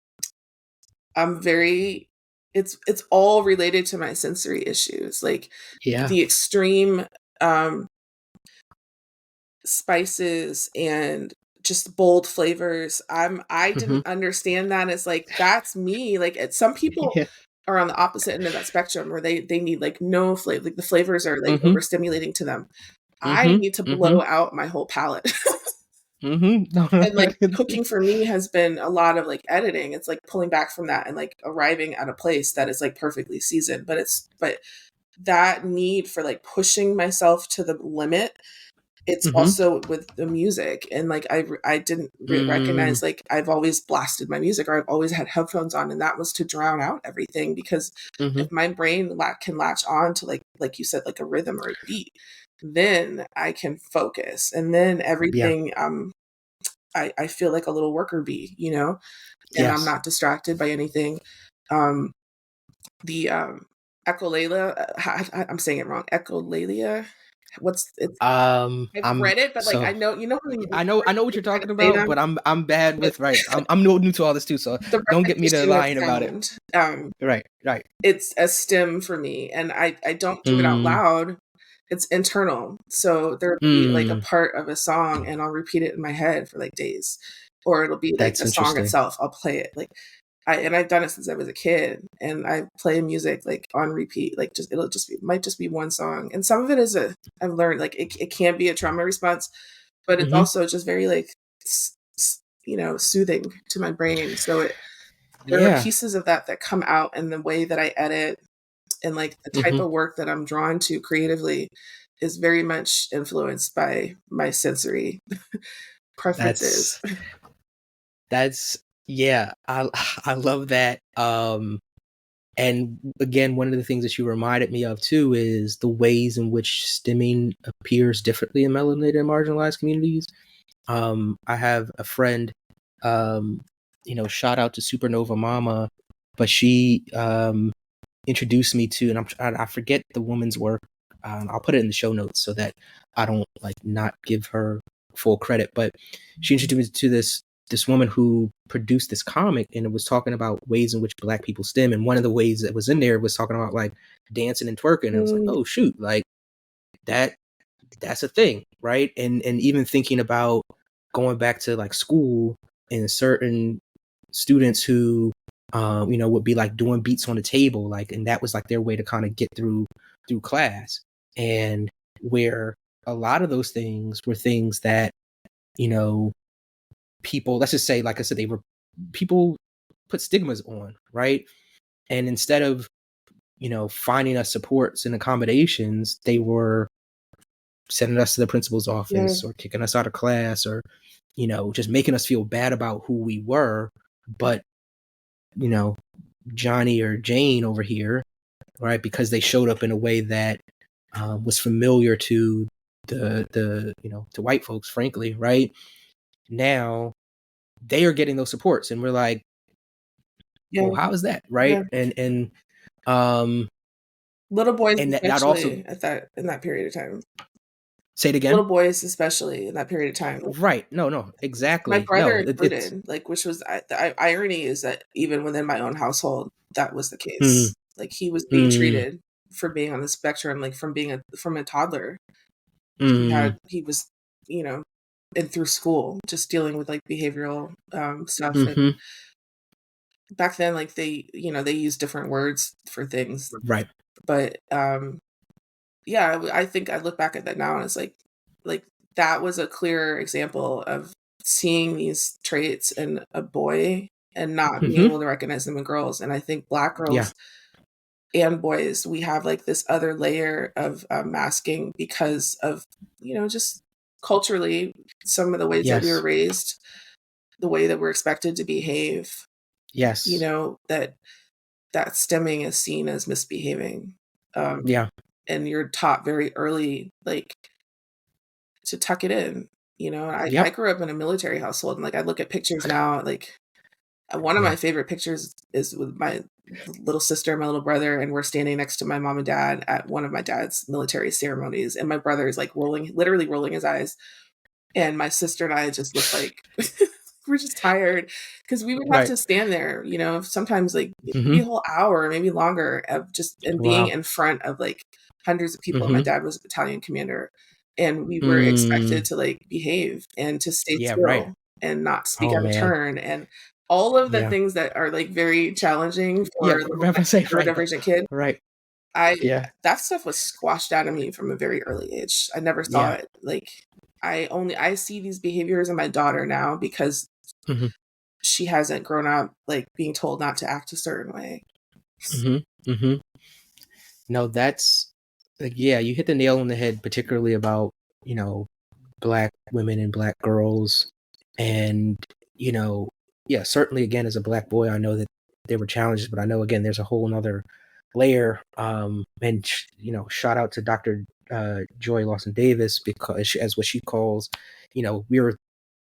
I'm very it's all related to my sensory issues. Like Yeah. the extreme um spices and just bold flavors. I Mm-hmm. didn't understand that as like that's me. Like some people Yeah. are on the opposite end of that spectrum where they need like no flavor, like the flavors are like Mm-hmm. overstimulating to them. I Mm-hmm. need to Mm-hmm. blow out my whole palate. Mm-hmm. And like No. cooking for me has been a lot of like editing. It's like pulling back from that and like arriving at a place that is like perfectly seasoned. But that need for like pushing myself to the limit, it's Mm-hmm. also with the music. And like I didn't Mm. recognize like I've always blasted my music, or I've always had headphones on, and that was to drown out everything. Because Mm-hmm. if my brain can latch on to like you said, like a rhythm or a beat, then I can focus, and then Yeah. everything I feel like a little worker bee, and I'm Yes. not distracted by anything. Um, the echolalia, I'm saying it wrong. Echolalia. What's it's? I've I'm read it, but like so I know, when I know what you you're try to talking say about, them, but I'm bad but with right. I'm new to all this too, so the don't get me to repetition of lying about it. sound, Right. Right. it's a stim for me, and I don't do it out Mm. loud. It's internal. So there'll be like a Mm. part of a song, and I'll repeat it in my head for like days, or it'll be like That's the song interesting. itself. I'll play it like and I've done it since I was a kid, and I play music like on repeat. Like it'll just be might just be one song, and some of it is I've learned like it can be a trauma response, but it's Mm-hmm. also just very like soothing to my brain. So there are Yeah. pieces of that come out in the way that I edit, and like the type Mm-hmm. of work that I'm drawn to creatively is very much influenced by my sensory preferences. That's that's yeah. I love that. And again, one of the things that you reminded me of too is the ways in which stimming appears differently in melanated and marginalized communities. I have a friend, shout out to Supernova Mama, but she introduced me to, and I forget the woman's work. I'll put it in the show notes so that I don't like not give her full credit. But she introduced me to this woman who produced this comic, and it was talking about ways in which Black people stem. And one of the ways that was in there was talking about like dancing and twerking. And it was like, Mm, oh shoot, like that that's a thing, right? And even thinking about going back to like school and certain students who would be like doing beats on the table, like, and that was like their way to kind of get through class. And where a lot of those things were things that, you know, people, let's just say, like I said, they were people put stigmas on, right? And instead of, finding us supports and accommodations, they were sending us to the principal's yeah. office or kicking us out of class or, just making us feel bad about who we were. But, you know, Johnny or Jane over here, right? Because they showed up in a way that was familiar to the to white folks, frankly, right? Now they are getting those supports, and we're like, Yeah, well, how is that, right? yeah. Um Little boys, and that also, especially at that in that period of time. say it again. Little boys, especially in that period of time. Right. No, My exactly. brother No, it's included, like, which was the irony is that even within my own household, that was the mm, case. Like, he was being mm, treated for being on the spectrum, like, from a toddler. mm, He was, you know, and through school, just dealing with, like, behavioral, stuff, and mm-hmm, back then, like, they used different words for things, right. but, yeah, I think I look back at that now and it's like, that was a clear example of seeing these traits in a boy and not being Mm-hmm. able to recognize them in girls, and I think Black Yeah. girls and boys, we have, like, this other layer of, masking because of, just culturally, some of the ways that we were Yes. raised, the way that we're expected to behave, Yes. that stemming is seen as misbehaving, um, Yeah. and you're taught very early, like, to tuck it in, I Yep. grew up in a military household, and, like, I look at pictures now, like, one of Yeah. my favorite pictures is with my little sister and my little brother, and we're standing next to my mom and dad at one of my dad's military ceremonies, and my brother is, like, literally rolling his eyes, and my sister and I just look like we're just tired because we would have Right. to stand there, sometimes, like, it could be Mm-hmm. a whole hour, maybe longer of just and being Wow. in front of, like, hundreds of people. My Mm-hmm. dad was a battalion commander, and we were expected Mm. to, like, behave and to stay Yeah. Right. still and not speak Oh out of man. turn, and all of the Yeah. things that are, like, very challenging Yeah. for a little Remember say right. neurodivergent kid, Right. I Yeah. that stuff was squashed out of me from a very early age. I never saw Yeah. it. Like, I see these behaviors in my daughter now because Mm-hmm. she hasn't grown up, like, being told not to act a certain way. Mm-hmm. Mm-hmm. No, that's like, yeah, you hit the nail on the head, particularly about, you know, Black women and Black girls. And, you know, yeah, certainly again, as a Black boy, I know that there were challenges, but I know again, there's a whole nother layer. And, shout out to Dr. Joy Lawson Davis, because as what she calls, we were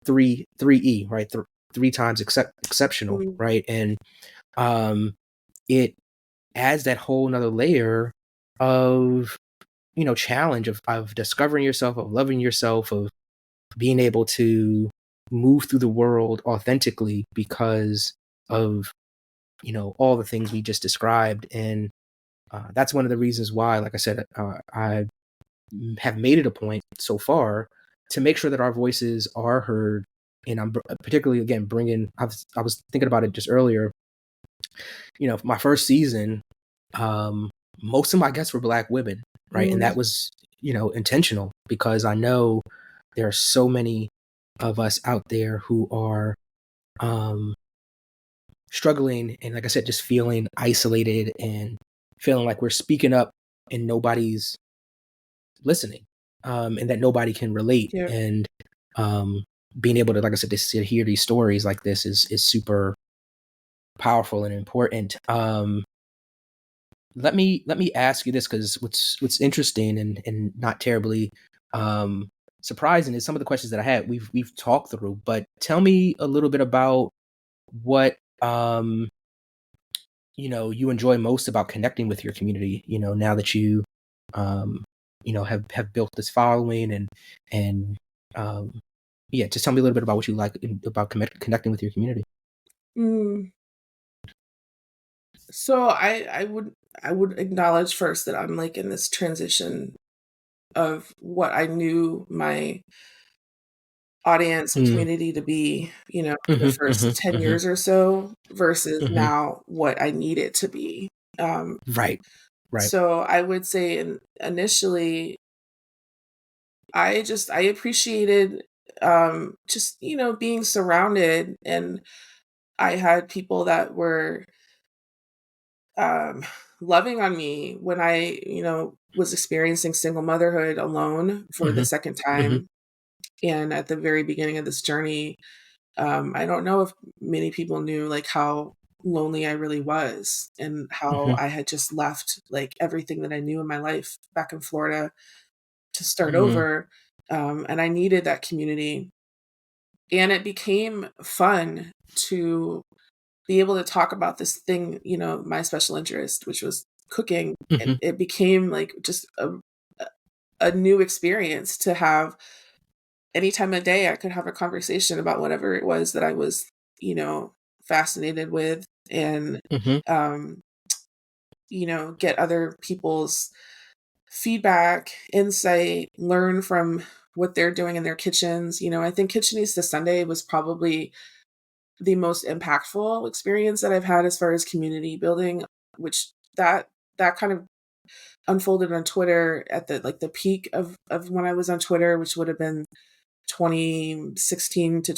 three E, right? Three times exceptional, Mm, right? And um, it adds that whole nother layer of, challenge of discovering yourself, of loving yourself, of being able to move through the world authentically because of, all the things we just described. And that's one of the reasons why, like I said, I have made it a point so far to make sure that our voices are heard. And I'm particularly, again, I was thinking about it just earlier. My first season, most of my guests were Black women, right? And mm, that was, intentional, because I know there are so many of us out there who are um, struggling, and, like I said, just feeling isolated and feeling like we're speaking up and nobody's listening, and that nobody can relate. yeah. And um, being able to, like I said, to hear these stories like this is super powerful and important. Let me ask you this, because what's interesting and not terribly um, surprising is some of the questions that I had we've talked through. But tell me a little bit about what you enjoy most about connecting with your community. Now that you um, have built this following, and um, yeah, just tell me a little bit about what you like about connecting with your community. Mm. So I would acknowledge first that I'm, like, in this transition of what I knew my audience and Mm. community to be, for the Hmm. first Hmm. 10 Hmm. years or so versus Hmm. now what I need it to be. Right. Right. So I would say initially, I appreciated, just, being surrounded, and I had people that were, um, loving on me when I, was experiencing single motherhood alone for the Hmm. second Hmm. time. And at the very beginning of this journey, I don't know if many people knew, like, how lonely I really was, and how Mhm. I had just left like everything that I knew in my life back in Florida to start Mm. over. And I needed that community. And it became fun to be able to talk about this thing, my special interest, which was cooking. It, Mhm. it became like just a new experience to have any time of day. I could have a conversation about whatever it was that I was, fascinated with, and, Mhm. um, get other people's feedback, insight, learn from what they're doing in their kitchens. I think Kitchenista Sunday was probably the most impactful experience that I've had as far as community building, which that kind of unfolded on Twitter at the peak of when I was on Twitter, which would have been 2016 to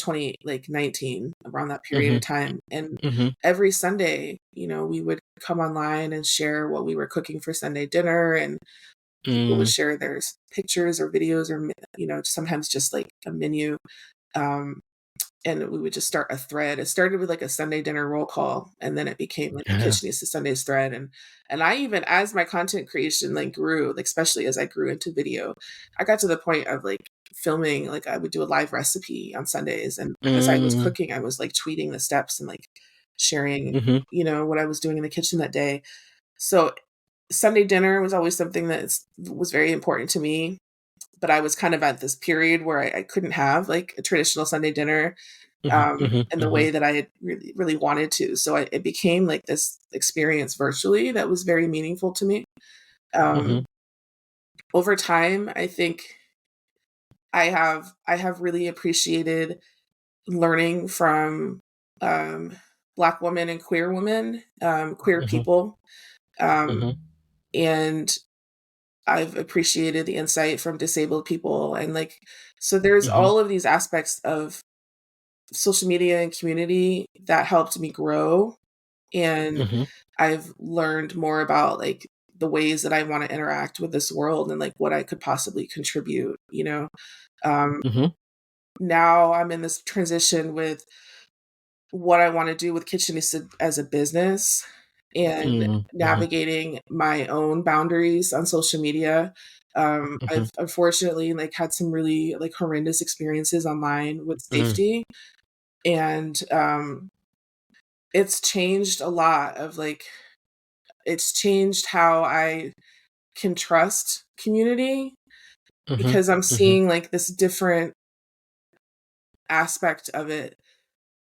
19, around that period of Mhm. time. And Mhm. every Sunday, we would come online and share what we were cooking for Sunday dinner, and people would Mm. share their pictures or videos, or sometimes just like a menu. Um, and we would just start a thread. It started with like a Sunday dinner roll call, and then it became like a Kitchenista Sundays thread. And I, even as my content creation like grew, like especially as I grew into video, I got to the point of like filming. Like I would do a live recipe on Sundays, and as I was Mm. cooking, I was like tweeting the steps and like sharing, Mhm. what I was doing in the kitchen that day. So Sunday dinner was always something that was very important to me. But I was kind of at this period where I couldn't have like a traditional Sunday dinner, Mhm. Mhm. in the Mhm. way that I had really, really wanted to. So it became like this experience virtually that was very meaningful to me. Mhm. Um, Over time, I think I have really appreciated learning from, um, Black women and queer women, queer Mhm. people, Mhm. and I've appreciated the insight from disabled people, and like, so there's Mhm. all of these aspects of social media and community that helped me grow. And Mhm. I've learned more about like the ways that I want to interact with this world, and like what I could possibly contribute. Um, Mhm. Now I'm in this transition with what I want to do with Kitchenista as a business, and Mhm. Mhm. navigating my own boundaries on social media. Mhm. I've unfortunately like had some really like horrendous experiences online with Mm. safety, and it's changed a lot of like, it's changed how I can trust community, Mhm. because I'm Mhm. seeing like this different aspect of it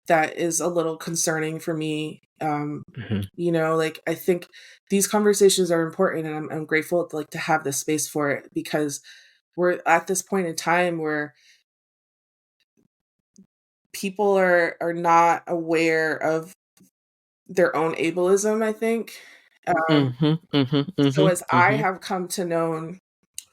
that is a little concerning for me. Mhm. Like I think these conversations are important, and I'm grateful to like to have this space for it, because we're at this point in time where people are not aware of their own ableism, I think. Mhm. Mhm. So Mhm. as I Mhm. have come to know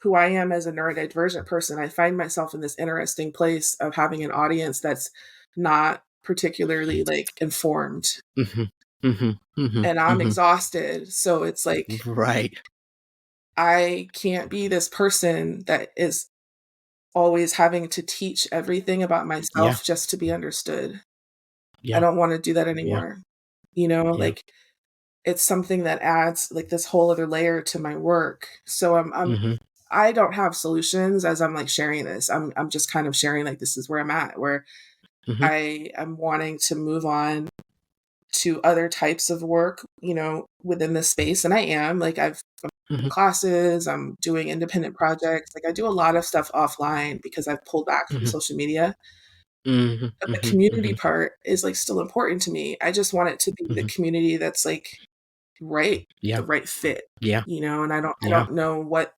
who I am as a neurodivergent person, I find myself in this interesting place of having an audience that's not particularly like informed, Mhm. Mhm. Mhm. and I'm Mhm. exhausted. So it's like Right. I can't be this person that is always having to teach everything about Yeah. myself just to be understood. I Yeah. don't want to do that Yeah. anymore. Yeah. Like it's something that adds like this whole other layer to my work. So Mhm. I don't have solutions as I'm like sharing this. I'm just kind of sharing like this is where I'm at, where Mhm. I am wanting to move on to other types of work, within this space. And I am like I'm taking Mhm. classes, I'm doing independent projects. Like I do a lot of stuff offline because I've pulled back from Mhm. social media. Mhm. But the Mhm. community Mhm. part is like still important to me. I just want it to be the Mhm. community that's like right, Yeah. the right fit, Yeah. and I Yeah. don't know what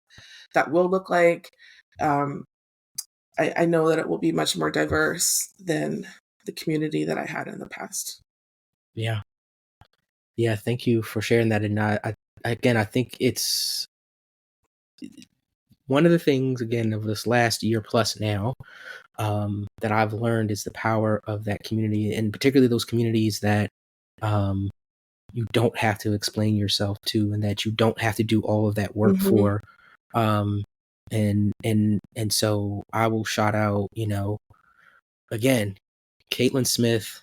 that will look like. Um, I know that it will be much more diverse than the community that I had in the past. Yeah. Yeah. Thank you for sharing that. And again, I think it's one of the things again of this last year plus now, that I've learned is the power of that community, and particularly those communities that um, you don't have to explain yourself to, and that you don't have to do all of that work Mhm. for. Um, and so I will shout out, again, Caitlin Smith.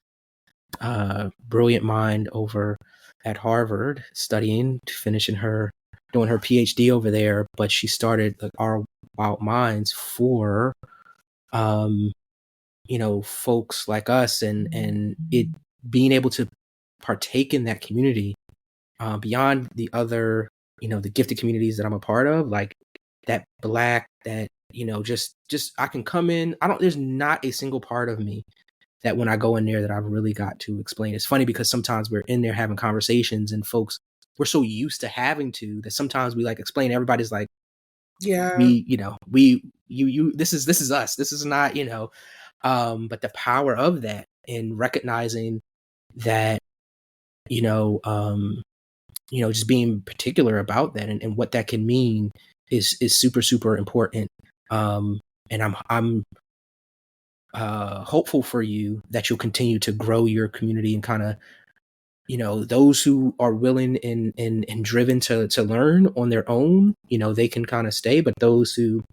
brilliant mind over at Harvard studying, doing her PhD over there. But she started like Our Wild Minds for, folks like us, and it being able to partake in that community, beyond the other, the gifted communities that I'm a part of, like that Black, that, just I can come in. There's not a single part of me that when I go in there that I've really got to explain. It's funny because sometimes we're in there having conversations and folks, we're so used to having to, that sometimes we like explain. Everybody's like, Yeah. we, we, you, this is us. This is not, but the power of that in recognizing that, you know, um, just being particular about that, and what that can mean is super, super important. And I'm hopeful for you that you'll continue to grow your community, and kind of, those who are willing and driven to learn on their own, they can kind of stay, but those who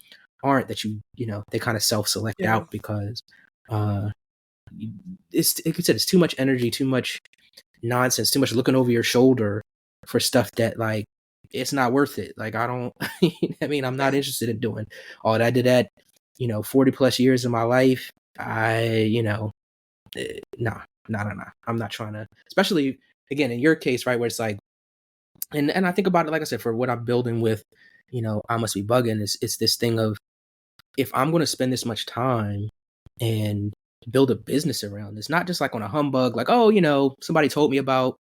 aren't, that they kind of self-select Yeah. out, because uh it's, like you said, it's too much energy, too much nonsense, too much looking over your shoulder for stuff that, like, it's not worth it. Like, I don't, I mean, I'm not Yeah. interested in doing all that. I did that, 40 plus years of my life. Nah, nah. I'm not trying to, especially again, in your case, right, where it's like, and I think about it, like I said, for what I'm building with, I Must Be Bugging, it's this thing of, if I'm going to spend this much time and build a business around this, not just like on a humbug, like, oh, somebody told me about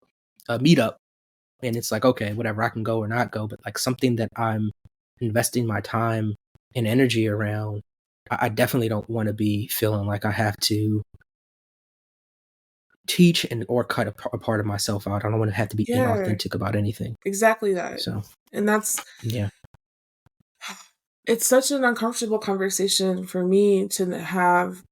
a meetup, and it's like, okay, whatever, I can go or not go, but like something that I'm investing my time and energy around, I definitely don't want to be feeling like I have to teach or cut a part of myself out. I don't want to have to be Yeah. inauthentic about anything. Exactly that. So And that's yeah. it's such an uncomfortable conversation for me to have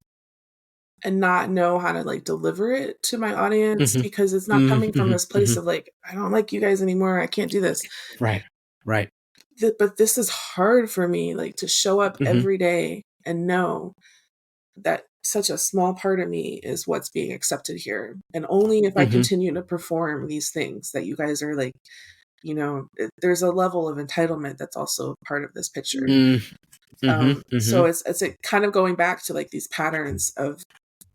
and not know how to like deliver it to my audience, Mm-hmm. because it's not Mm-hmm. coming from this Mm-hmm. place Mm-hmm. of like, I don't like you guys anymore. I can't do this. Right. Right. But this is hard for me, like to show up Mm-hmm. every day and know that such a small part of me is what's being accepted here. And only if I Mm-hmm. continue to perform these things that you guys are like, there's a level of entitlement that's also part of this picture. Mm-hmm. Mm-hmm. So it's a kind of going back to like these patterns of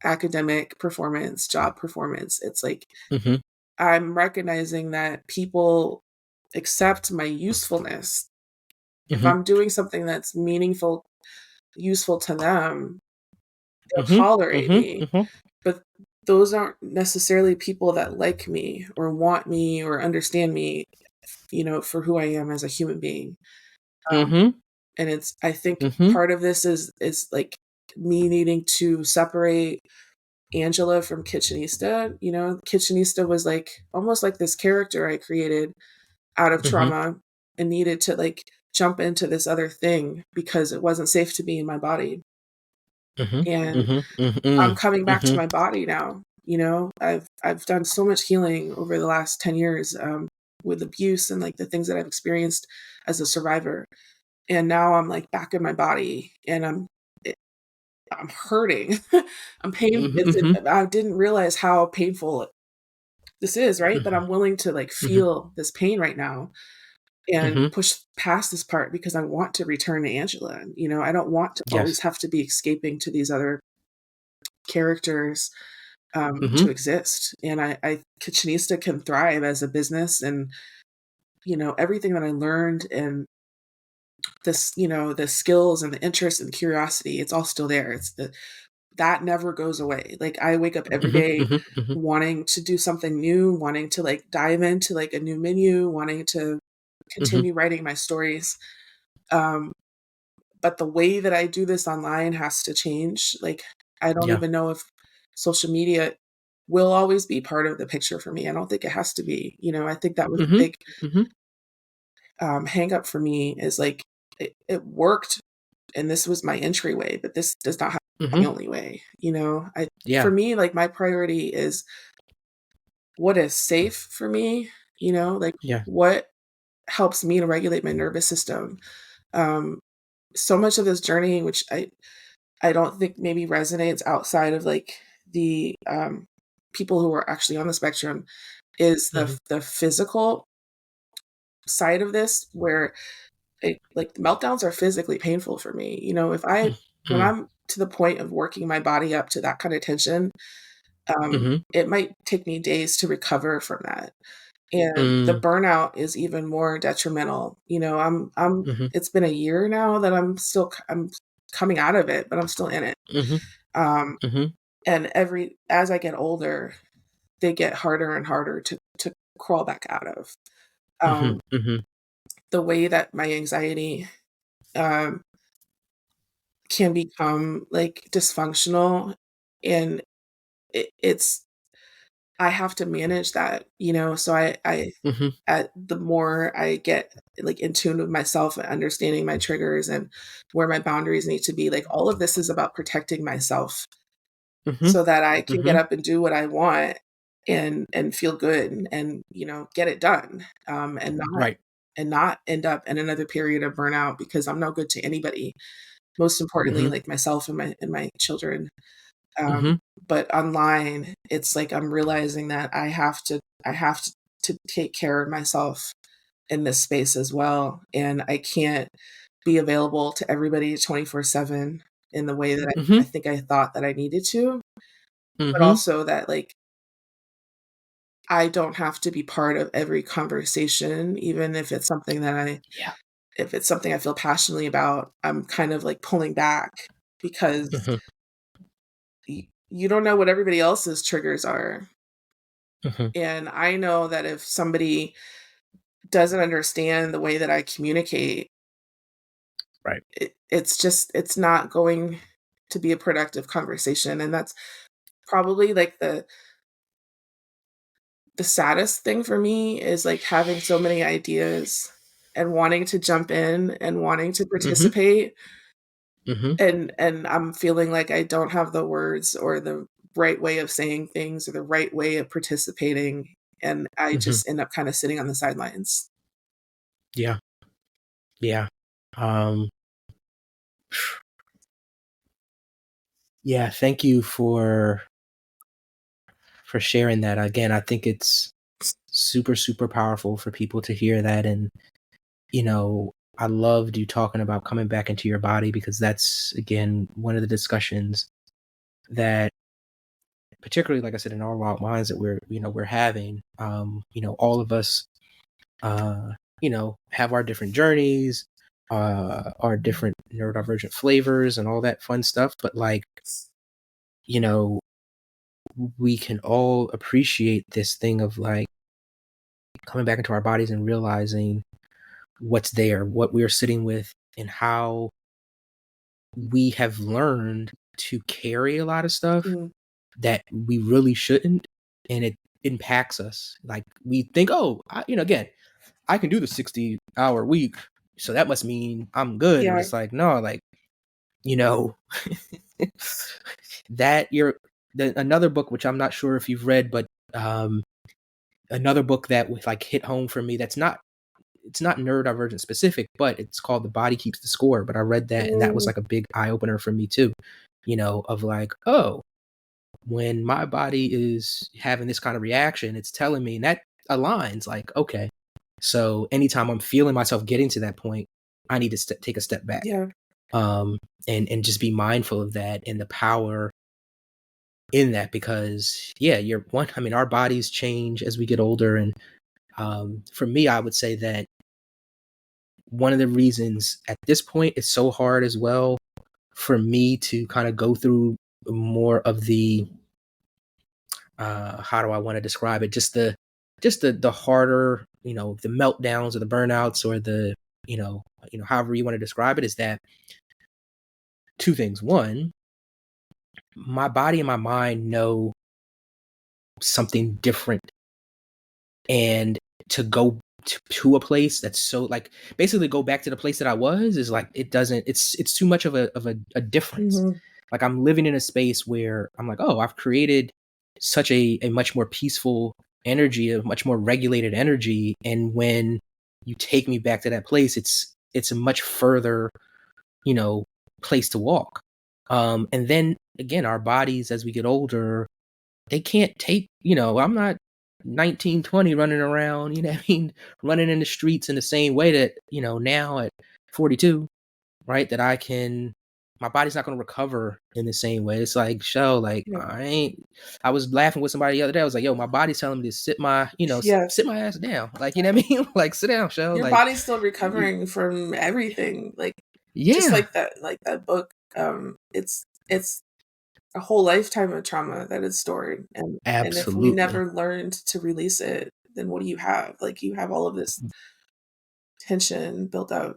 academic performance, job performance. It's like Mm-hmm. I'm recognizing that people accept my usefulness. If Mm-hmm. I'm doing something that's meaningful, useful to them, they'll Mm-hmm. tolerate Mm-hmm. me. Mm-hmm. But those aren't necessarily people that like me or want me or understand me, for who I am as a human being. Um, Mm-hmm. and I think Mm-hmm. part of this is like me needing to separate Angela from Kitchenista. Kitchenista was like almost like this character I created out of Mm-hmm. trauma and needed to like jump into this other thing because it wasn't safe to be in my body. Mhm, And mhm, I'm mhm, coming back to mhm, my body now. I've done so much healing over the last 10 years, with abuse and like the things that I've experienced as a survivor. And now I'm like back in my body and I'm hurting. I'm pain. mhm, mhm, I didn't realize how painful this is, right? But mhm, I'm willing to like mhm, feel this pain right now and mhm. push past this part because I want to return to Angela. I don't want to Yes. always have to be escaping to these other characters, to Mhm, exist. And I Kitchenista can thrive as a business, and everything that I learned and this, the skills and the interest and curiosity, it's all still there. That never goes away. Like I wake up every mhm, day mhm, mhm, wanting to do something new, wanting to like dive into like a new menu, wanting to mhm. continue writing my stories. Um, but the way that I do this online has to change. Like I don't Yeah. even know if social media will always be part of the picture for me. I don't think it has to be. I think that was a Mhm, big mhm, hang up for me is like it worked and this was my entryway, but this does not have to be mhm. my only way. I for Yeah, me, like my priority is what is safe for me, like yeah. what helps me to regulate my nervous system. Um, so much of this journey, which I don't think maybe resonates outside of like the people who are actually on the spectrum is Mhm. the physical side of this where like, the meltdowns are physically painful for me. You know, if I when Mm. I'm to the point of working my body up to that kind of tension, Mhm. it might take me days to recover from that. And the Mm. burnout is even more detrimental. You know, I'm Mhm. it's been a year now that I'm coming out of it, but I'm still in it. Mhm. Um, Mhm. and every as I get older, they get harder and harder to crawl back out of. Mhm. Um, Mhm. the way that my anxiety um, can become like dysfunctional, and it's I have to manage that, you know. So I Mhm. at the more I get like in tune with myself and understanding my triggers and where my boundaries need to be, like all of this is about protecting myself Mhm. so that I can get Mhm. up and do what I want and feel good and get it done, Right. and not end up in another period of burnout because I'm no good to anybody. Most importantly, Mhm. like myself and my children. Um, Mhm. but online, it's like I'm realizing that I have to take care of myself in this space as well, and I can't be available to everybody 24/7 in the way that I Mhm. think I thought that I needed to, but Mhm. also that, like, I don't have to be part of every conversation, even Yeah. if it's something I feel passionately about, I'm kind of, like, pulling back because Mhm. you don't know what everybody else's triggers are, Mhm. and I know that if somebody doesn't understand the way that I communicate, Right. it's not going to be a productive conversation, and that's probably, like, the saddest thing for me is, like, having so many ideas and wanting to jump in and wanting to Mhm. participate, Mhm. and I'm feeling like I don't have the words or the right way of saying things or the right way of participating, and I Mhm. just end up kinda sitting on the sidelines. Yeah. Yeah. Um, yeah, thank you for sharing that. Again, I think it's super, super powerful for people to hear that. And, I loved you talking about coming back into your body because that's, again, one of the discussions that, particularly, like I said, in our wild minds that we're having. All of us, have our different journeys, our different neurodivergent flavors and all that fun stuff. But like, you know, we can all appreciate this thing of like coming back into our bodies and realizing what's there, what we're sitting with, and how we have learned to carry a lot of stuff Mhm. that we really shouldn't, and it impacts us. Like we think, oh, again, I can do the 60-hour week, so that must mean I'm good. But Yeah. it's like, no, like, you know, that you're another book which I'm not sure if you've read, but another book that would like hit home for me. That's not it's not neurodivergent specific, but it's called The Body Keeps the Score. But I read that, and that was Mm, like a big eye opener for me too. Of like, oh, when my body is having this kind of reaction, it's telling me, and that aligns. Like, okay, so anytime I'm feeling myself getting to that point, I need to take a step back, yeah. um, and just be mindful of that and the power in that. Because yeah, you're one. I mean, our bodies change as we get older, and for me, I would say that one of the reasons at this point it's so hard as well for me to kind of go through more of the how do I want to describe it? Just the harder, the meltdowns or the burnouts or the, however you want to describe it, is that two things. One, my body and my mind know something different, and to go to a place that's so like basically go back to the place that I was is like it doesn't it's too much of a difference. Mhm. Like I'm living in a space where I'm like, oh, I've created such a much more peaceful energy, a much more regulated energy. And when you take me back to that place, it's a much further, you know, place to walk. And then again, our bodies as we get older they can't take, I'm not 19, 20 running around, what I mean, running in the streets in the same way that, now at 42, right, that my body's not gonna recover in the same way. It's like, show, like, Yeah. I was laughing with somebody the other day. I was like, yo, my body's telling me to Yes. sit my ass down. Like, you know what I mean? Like, sit down, show. Your Like, body's still recovering from everything. Like, just yeah, like that book, it's a whole lifetime of trauma that is stored, and if we absolutely. never learned to release it, then what do you have? Like, you have all of this tension built up,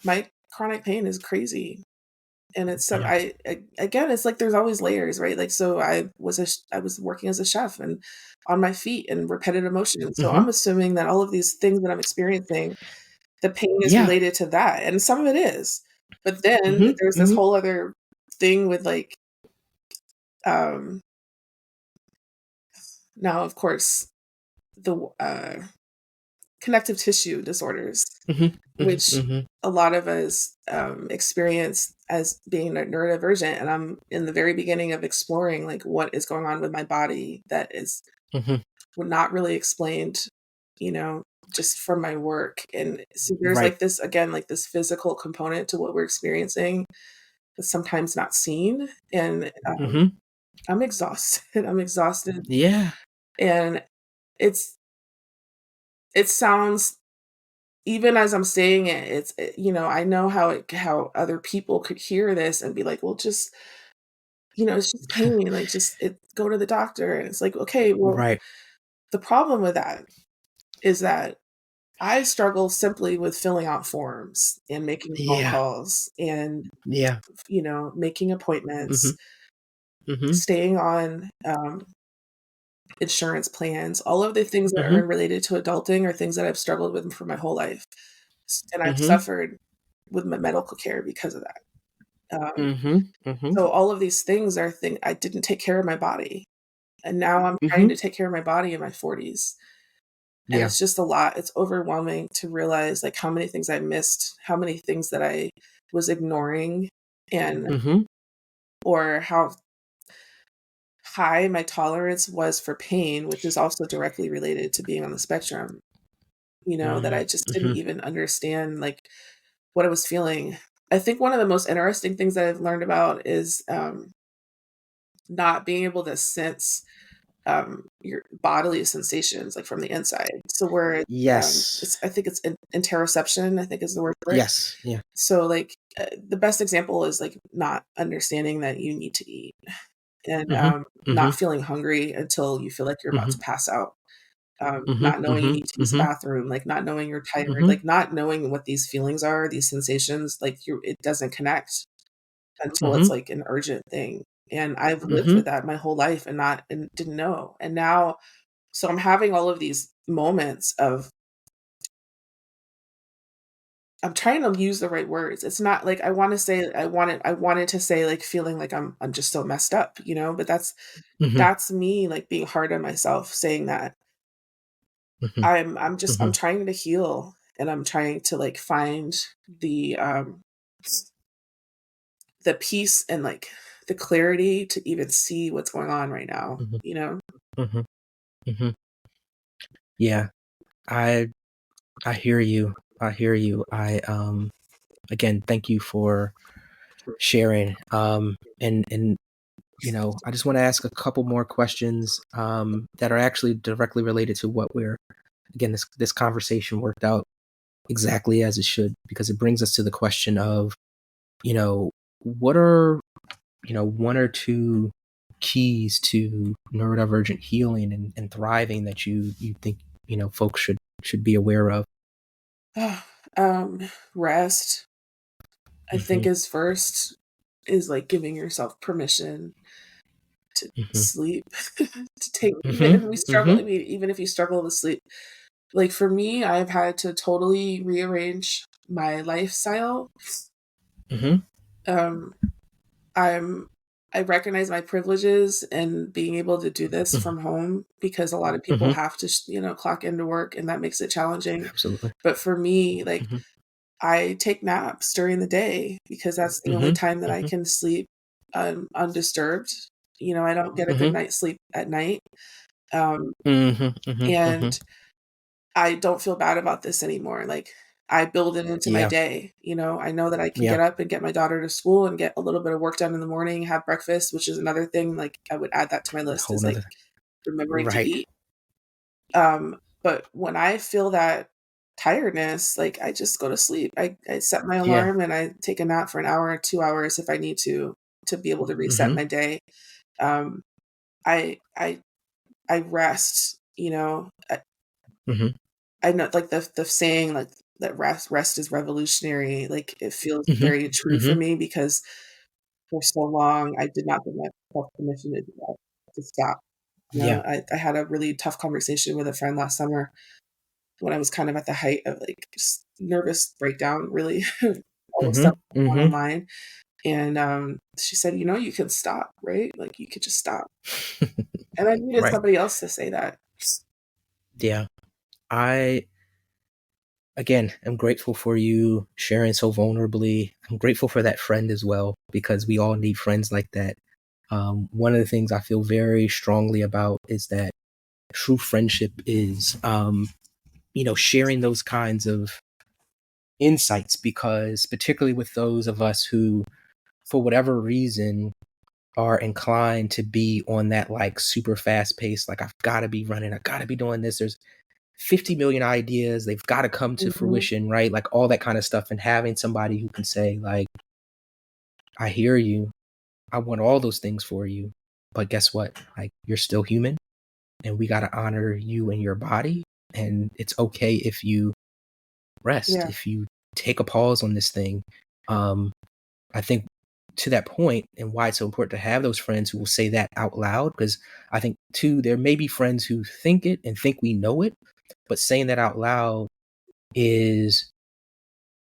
my chronic pain is crazy, and it's some Mhm, again, it's like there's always layers, right? Like, so I was working as a chef and on my feet and repetitive motion, so mhm, I'm assuming that all of these things that I'm experiencing, the pain is yeah, related to that, and some of it is. But then mhm, there's this mhm, whole other thing with, like, um now, of course, the connective tissue disorders, mhm, mhm, which mhm, a lot of us experience as being neurodivergent. And I'm in the very beginning of exploring, like, what is going on with my body that is mhm. not really explained, you know, just from my work. And so there's Right. like this, again, like this physical component to what we're experiencing that's sometimes not seen. And Mhm. I'm exhausted. I'm exhausted. Yeah. And it's, it sounds, even as I'm saying it, I know how other people could hear this and be like, "Well, just, it's just pain, like, just go to the doctor." And it's like, "Okay, well, Right. the problem with that is that I struggle simply with filling out forms and making phone Yeah. calls and, Yeah. making Mhm. appointments, Mhm. staying on, insurance plans." All of the things that Mhm. are related to adulting are things that I've struggled with for my whole life, and I've Mhm. suffered with my medical care because of that. Mhm. Mhm. So all of these things are I didn't take care of my body, and now I'm trying Mhm. to take care of my body in my 40s, and Yeah. it's just a lot. It's overwhelming to realize, like, how many things I missed, how many things that I was ignoring, and Mhm. or how high my tolerance was for pain, which is also directly related to being on the spectrum, that Mhm. I just didn't Mhm. even understand, like, what I was feeling. I think one of the most interesting things that I've learned about is, not being able to sense your bodily sensations, like, from the inside. So where Yes. it's I think it's interoception, I think is the word for it. Yes. Yeah. So, like, the best example is, like, not understanding that you need to eat, and Mhm. not Mhm. feeling hungry until you feel like you're about Mhm. to pass out. Mhm. Not knowing you Mhm. need to use the Mhm. bathroom, like, not knowing you're tired, Mhm. like, not knowing what these feelings are, these sensations, like, it doesn't connect until it's, Mhm. like, an urgent thing. And I've lived Mhm. with that my whole life and didn't know. And now, so I'm having all of these moments of, I'm trying to use the right words. It's not like I wanted to say, like, feeling like I'm just so messed up, but Mhm. that's me, like, being hard on myself, saying that Mhm. I'm Mhm. trying to heal, and I'm trying to, like, find the the peace and, like, the clarity to even see what's going on right now, Mhm. you know? Mhm. Mhm. Yeah. I I hear you. I hear you. Again, thank you for sharing. And I just want to ask a couple more questions that are actually directly related to what we're again this conversation worked out exactly as it should, because it brings us to the question of, what are, one or two keys to neurodivergent healing and thriving that you think, folks should be aware of. Rest, I think, Mhm. is first, is, like, giving yourself permission to Mhm. sleep, to take, even if Mhm. we struggle, I Mhm. mean, even if you struggle to sleep. Like, for me, I've had to totally rearrange my lifestyle. Mhm. Um, I'm I recognize my privileges and being able to do this Mhm. from home, because a lot of people Mhm. have to, clock into work, and that makes it challenging. Absolutely. But for me, like, Mhm. I take naps during the day because that's the only Mhm. time that I Mhm. can sleep undisturbed. You know, I don't get a good Mhm. night's sleep at night. Um, Mhm. Mhm. Mhm. and I don't feel bad about this anymore. Like, I build it into my Yeah. day. You know, I know that I can Yeah. get up and get my daughter to school and get a little bit of work done in the morning, have breakfast, which is another thing. Like, I would add that to my list Whole is like nother. remembering to Right. eat. But when I feel that tiredness, like, I just go to sleep. I set my Yeah. alarm and I take a nap for an hour or 2 hours if I need to be able to reset Mhm. my day. Um, I I I rest, you know? Mhm. I know, like, the saying, like, that rest is revolutionary, like, it feels Mhm. very true for Mhm. me because for so long, I did not give myself permission to do that, to stop. You Yeah. know, I had a really tough conversation with a friend last summer when I was kind of at the height of, like, just nervous breakdown, really, all the stuff Mhm. going on Mhm. online, and, she said, "You know, you can stop, right? Like, you could just stop." And I needed Right. somebody else to say that. Yeah. I again am grateful for you sharing so vulnerably. I'm grateful for that friend as well because we all need friends like that. One of the things I feel very strongly about is that true friendship is, sharing those kinds of insights because, particularly with those of us who, for whatever reason, are inclined to be on that like super fast pace, like I've got to be running, I got to be doing this. There's 50 million ideas, they've got to come to Mhm. fruition, right? Like all that kind of stuff. And having somebody who can say, like, I hear you, I want all those things for you. But guess what? Like, you're still human and we got to honor you and your body. And it's okay if you rest, Yeah. if you take a pause on this thing. Um, I think to that point, and why it's so important to have those friends who will say that out loud, because I think too, there may be friends who think it and think we know it, but saying that out loud is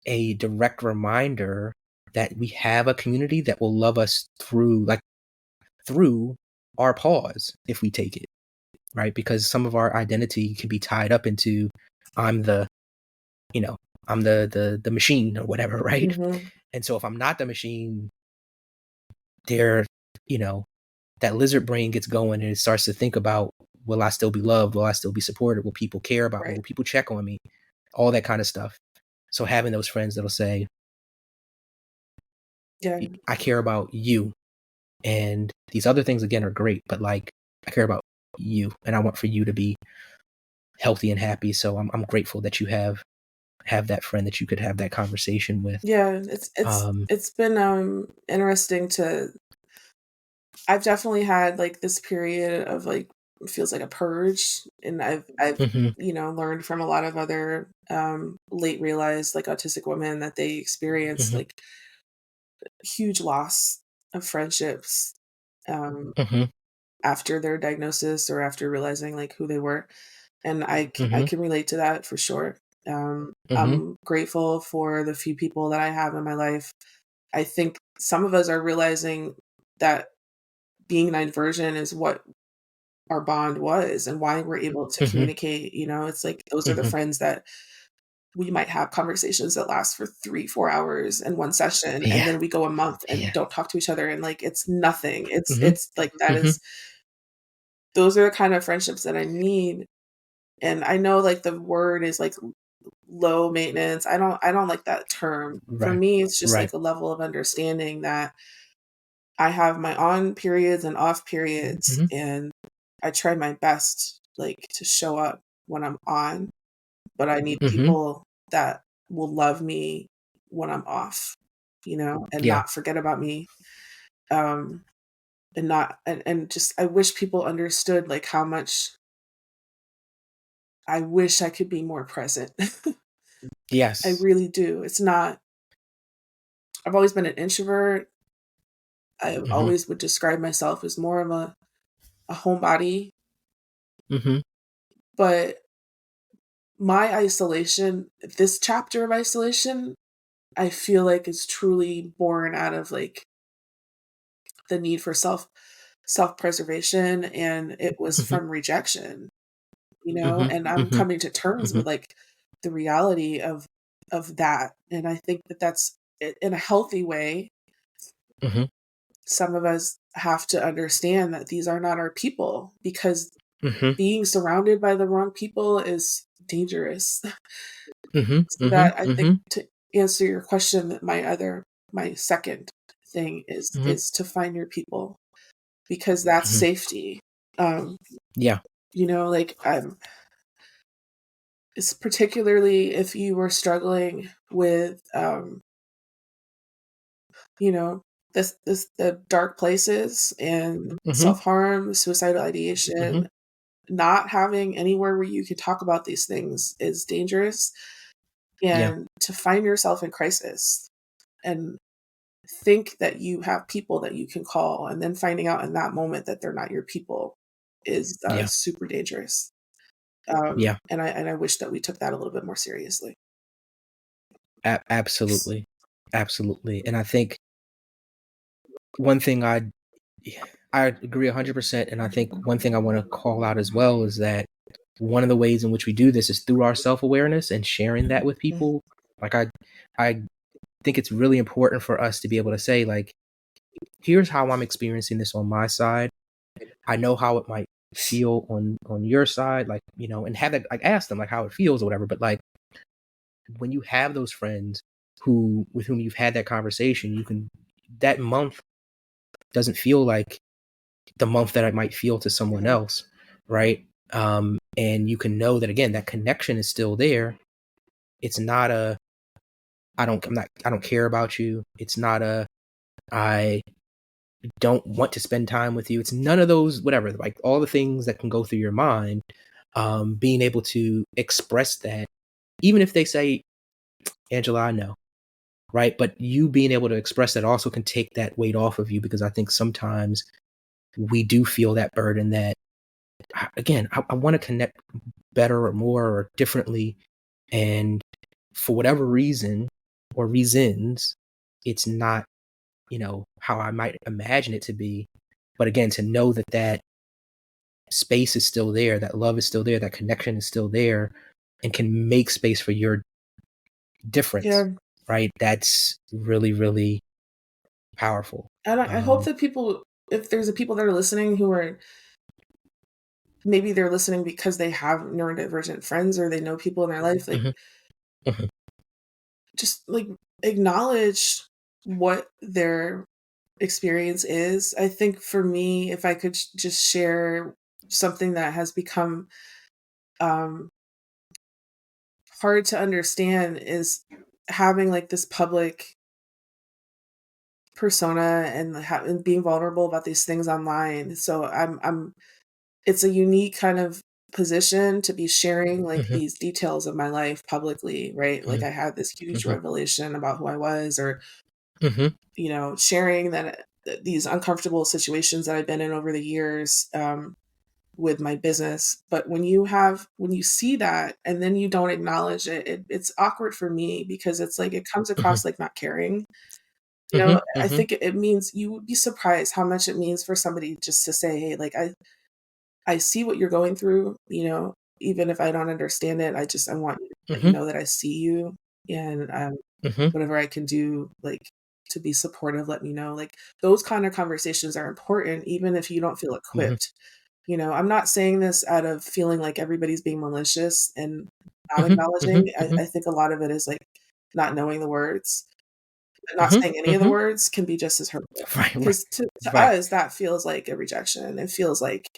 a direct reminder that we have a community that will love us through our pause if we take it, right? Because some of our identity can be tied up into I'm the, you know, I'm the machine or whatever, right? Mhm. And so if I'm not the machine, there, you know, that lizard brain gets going and it starts to think about, will I still be loved? Will I still be supported? Will people care about me? Right. Will people check on me? All that kind of stuff. So having those friends that'll say, Yeah. I care about you. And these other things again are great, but like I care about you and I want for you to be healthy and happy. So I'm grateful that you have that friend that you could have that conversation with. Yeah, Um it's been, interesting to I've definitely had, like, this period of, like, it feels like a purge, and I've, mhm, you know, learned from a lot of other, late realized, like, autistic women that they experience, mhm, like, huge loss of friendships, um, mhm, after their diagnosis or after realizing, like, who they were, and I mhm, can relate to that for sure. mhm, I'm grateful for the few people that I have in my life. I think some of us are realizing that being an divergent is what our bond was and why we're able to mhm, communicate, you know? It's like those are the mhm. friends that we might have conversations that last for 3, 4 hours in one session, and Yeah, then we go a month and yeah. don't talk to each other, and, like, it's nothing. Mhm, It's like that mhm. is those are the kind of friendships that I need, and I know, like, the word is, like, low maintenance. I don't like that term. For Right, me, it's just, right. like, a level of understanding that I have my on periods and off periods, Mhm, and I try my best, like, to show up when I'm on, but I need mhm. people that will love me when I'm off, you know, and Yeah, not forget about me, um, and not and just I wish people understood, like, how much I wish I could be more present. I yes. really do. It's not I've always been an introvert. I Mhm, always would describe myself as more of a homebody, mhm, but my isolation, this chapter of isolation, I feel like is truly born out of, like, the need for self-preservation, and it was mhm, from rejection, you know, mhm, and I'm mhm, coming to terms mhm, with, like, the reality of that, and I think that that's in a healthy way, mhm. some of us have to understand that these are not our people, because being surrounded by the wrong people is dangerous. So that, I think, to answer your question, that my second thing is to find your people, because that's safety. Um, Yeah. like, it's particularly if you were struggling with, you know, the dark places and Mhm. self-harm, suicidal Mhm. ideation, not having anywhere where you can talk about these things is dangerous. Yeah. And to find yourself in crisis and think that you have people that you can call, and then finding out in that moment that they're not your people is Yeah. super dangerous. Yeah. And I wish that we took that a little bit more seriously. Absolutely. Absolutely. And I think one thing I agree 100%, and I think one thing I wanna call out as well is that one of the ways in which we do this is through our self-awareness and sharing that with Mhm. people. Like, I think it's really important for us to be able to say, like, "Here's how I'm experiencing this on my side. I know how it might feel on your side," like, and have that, like, ask them, like, how it feels or whatever, but, like, when you have those friends with whom you've had that conversation, you can that month doesn't feel like the month that I might feel to someone Mhm. else, right? And you can know that again, that connection is still there. It's not a I don't care about you. It's not a I don't want to spend time with you. It's none of those whatever, like all the things that can go through your mind. Being able to express that, even if they say, Angela, I know, right? But you being able to express that also can take that weight off of you, because I think sometimes we do feel that burden that again, I want to connect better or more or differently. And for whatever reason or reasons, it's not, how I might imagine it to be. But again, to know that that space is still there, that love is still there, that connection is still there, and can make space for your difference, Yeah, right? That's really, really powerful. and I hope Um, that people, if there's a people that are listening who are, maybe they're listening because they have neurodivergent friends or they know people in their life, like, mhm, mhm, just, like, acknowledge what their experience is. I think for me, if I could just share something that has become, um, hard to understand, is having, like, this public persona and and being vulnerable about these things online. So I'm it's a unique kind of position to be sharing, like, mhm, these details of my life publicly, right? Like, mhm, I had this huge mhm, revelation about who I was, or, mhm, sharing that, these uncomfortable situations that I've been in over the years, with my business. But when you see that and then you don't acknowledge it, it's awkward for me, because it's like it comes mhm, across like not caring. mhm, I mhm, think it means, you would be surprised how much it means for somebody just to say, "Hey, like, I see what you're going through, even if I don't understand it, I want you to let you mhm, know that I see you, and, mhm, whatever I can do, like, to be supportive, let me know." Like, those kind of conversations are important even if you don't feel mhm, equipped. I'm not saying this out of feeling like everybody's being malicious and not mhm, acknowledging. mhm, mhm. I think a lot of it is, like, not knowing the words. Not Mhm, saying any of the mhm. words can be just as hurtful, Right, right, because to right. us, that feels like a rejection. It feels like,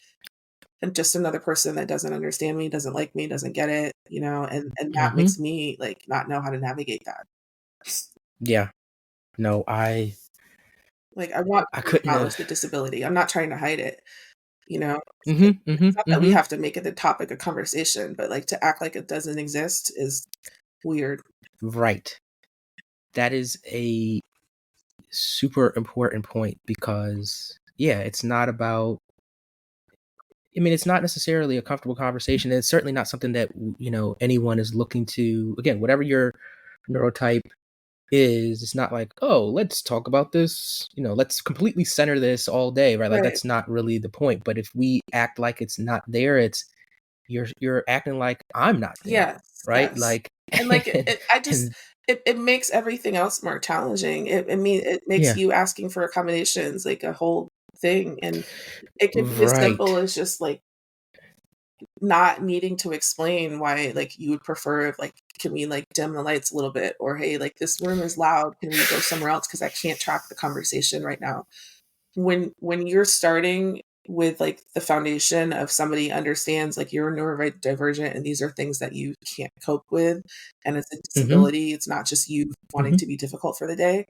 just another person that doesn't understand me, doesn't like me, doesn't get it, and that Mhm. makes me, like, not know how to navigate that. Yeah. No, Like, I want I people to couldn't have. acknowledge the disability. I'm not trying to hide it, you know? Mhm, It's mhm, not that we mhm. have to make it the topic of conversation, but, like, to act like it doesn't exist is weird. Right. That is a super important point because, yeah, it's not about it's not necessarily a comfortable conversation. It's certainly not something that, anyone is looking to again, whatever your neurotype is, it's not like, "Oh, let's talk about this, let's completely center this all day," right? Like, Right. that's not really the point, but if we act like it's not there, it's you're acting like I'm not there, Yes, right? yes. Like And, like, and I just and it makes everything else more challenging. It makes Yeah. you asking for accommodations, like, a whole thing, and it could be as simple Right. as just, like, not needing to explain why, like, you would prefer, like, "Can we, like, dim the lights a little bit?" Or, "Hey, like, this room is loud. Can we go somewhere else? Because I can't track the conversation right now." When you're starting with, like, the foundation of somebody understands, like, you're neurodivergent and these are things that you can't cope with, and it's a Mhm. disability, it's not just you wanting Mhm. to be difficult for the day,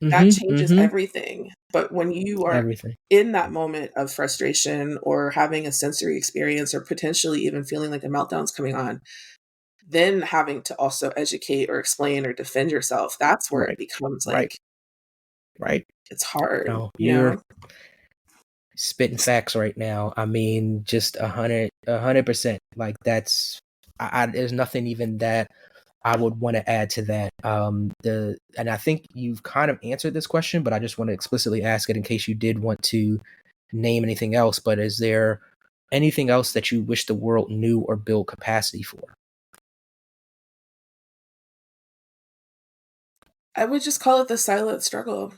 that Mhm. changes Mhm. everything. But when you are Everything. in that moment of frustration or having a sensory experience or potentially even feeling like a meltdown's coming on, then having to also educate or explain or defend yourself, that's where it Right. becomes, Right. like, Right. it's hard, No, you you're know? spitting facts right now. I mean, just 100%. Like that's there's nothing even that I would want to add to that. And I think you've kind of answered this question, but I just want to explicitly ask it in case you did want to name anything else. But is there anything else that you wish the world knew or build capacity for? I would just call it the silent struggle,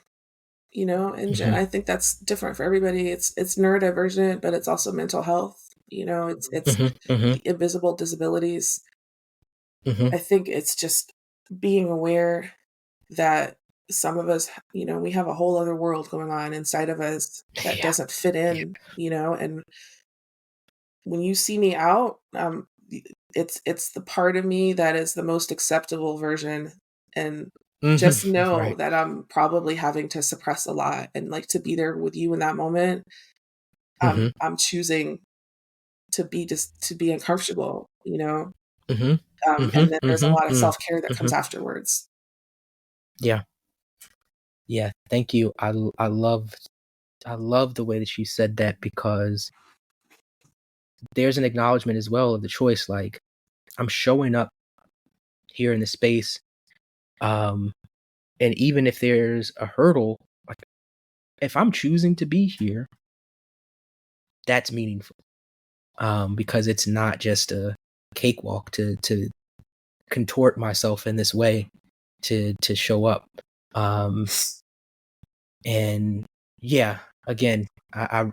and Hmm. I think that's different for everybody. It's neurodivergent, but it's also mental health, it's Hmm. Hmm. the invisible disabilities. Hmm. I think it's just being aware that some of us, we have a whole other world going on inside of us that Yeah. doesn't fit Yeah. and when you see me out, it's the part of me that is the most acceptable version, and Hmm. just know Right. that I'm probably having to suppress a lot, and, like, to be there with you in that moment, Hmm. I'm choosing to be uncomfortable, Hmm. Hmm. and then there's a Hmm. lot of Hmm. self-care that Hmm. comes afterwards. Yeah. Yeah. Thank you. I love the way that you said that because there's an acknowledgement as well of the choice. Like I'm showing up here in the space, um, and even if there's a hurdle, like if I'm choosing to be here, that's meaningful. Because it's not just a cakewalk to contort myself in this way to show up. Um, and yeah, again, I'm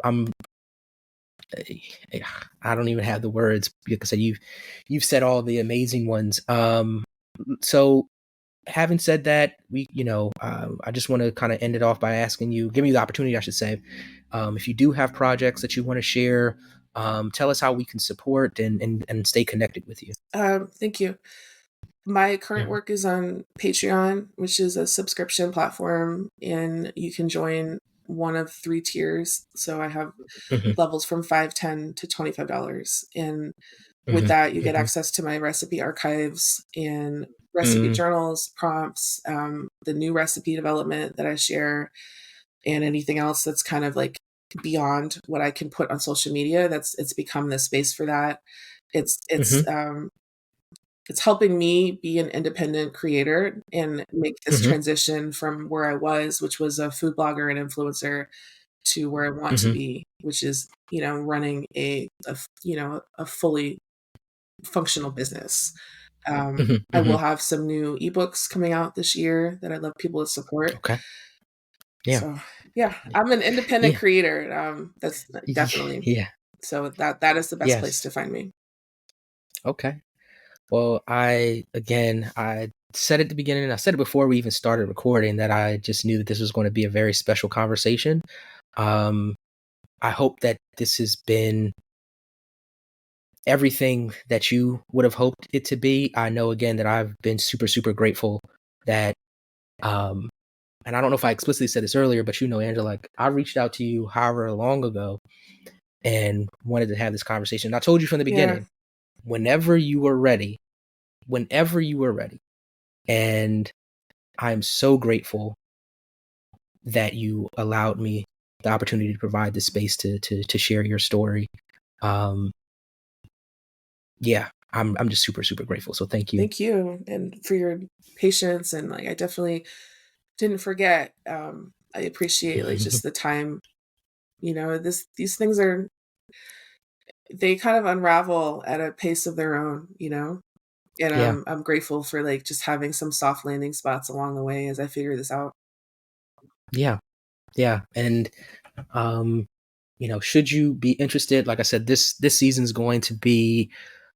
I don't even have the words because you've said all the amazing ones. So having said that, I just want to kind of end it off by asking you, give me the opportunity, I should say, if you do have projects that you want to share, tell us how we can support and stay connected with you. Thank you. My current Mhm. work is on Patreon, which is a subscription platform, and you can join one of 3 tiers. So I have Mhm. levels from 5, 10 to $25, and with Mhm. that, you get Mhm. access to my recipe archives and recipe Mhm. journals, prompts, the new recipe development that I share, and anything else that's kind of, like, beyond what I can put on social media. It's become the space for that. It's it's, Mhm. um it's helping me be an independent creator and make this Mhm. transition from where I was, which was a food blogger and influencer, to where I want to Mhm. be, which is, running a fully functional business. Mhm. I will Mhm. have some new ebooks coming out this year that I'd love people to support. Okay. Yeah. So, yeah, I'm an independent Yeah. creator. That's definitely Yeah. so that is the best place Yes. to find me. Okay. Well, I said at the beginning, I said it before we even started recording that I just knew that this was going to be a very special conversation. Um, I hope that this has been everything that you would have hoped it to be. I know again that I've been super, super grateful that, um, and I don't know if I explicitly said this earlier, but Angela, like I reached out to you however long ago and wanted to have this conversation. I told you from the Yeah. beginning, whenever you were ready, whenever you were ready. And I'm so grateful that you allowed me the opportunity to provide the space to share your story. Um, yeah, I'm just super, super grateful. So thank you. Thank you, and for your patience, and, like, I definitely didn't forget. I appreciate, like, just the time, these things they kind of unravel at a pace of their own, And Yeah. I'm grateful for like just having some soft landing spots along the way as I figure this out. Yeah. Yeah. And should you be interested, like I said, this season's going to be,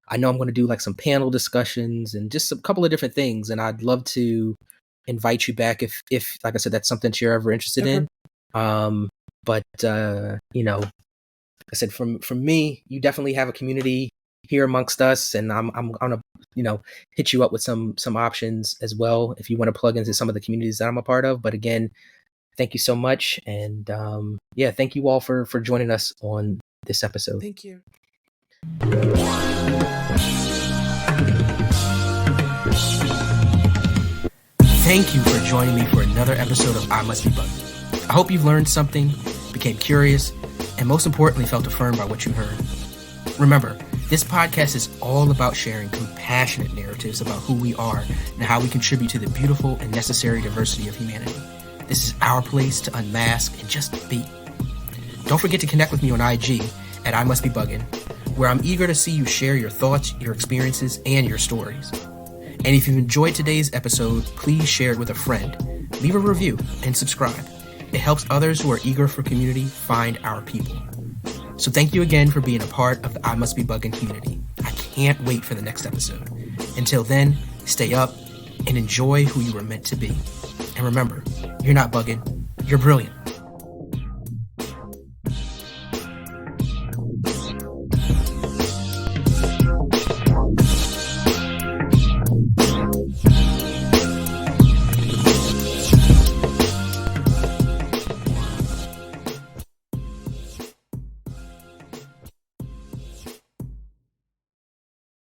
I know I'm going to do like some panel discussions and just a couple of different things. And I'd love to invite you back if like I said, that's something that you're ever interested Okay. in. But like I said, from me, you definitely have a community here amongst us, and I'm gonna hit you up with some options as well if you want to plug into some of the communities that I'm a part of. But again, thank you so much, and yeah, thank you all for joining us on this episode. Thank you. Thank you for joining me for another episode of I Must Be Bugged. I hope you've learned something, became curious, and most importantly, felt affirmed by what you heard. Remember, this podcast is all about sharing compassionate narratives about who we are and how we contribute to the beautiful and necessary diversity of humanity. This is our place to unmask and just be. Don't forget to connect with me on IG at I Must Be Buggin', where I'm eager to see you share your thoughts, your experiences, and your stories. And if you've enjoyed today's episode, please share it with a friend, leave a review, and subscribe. It helps others who are eager for community find our people. So thank you again for being a part of the I Must Be Buggin' community. I can't wait for the next episode. Until then, stay up and enjoy who you were meant to be. And remember, you're not bugging, you're brilliant.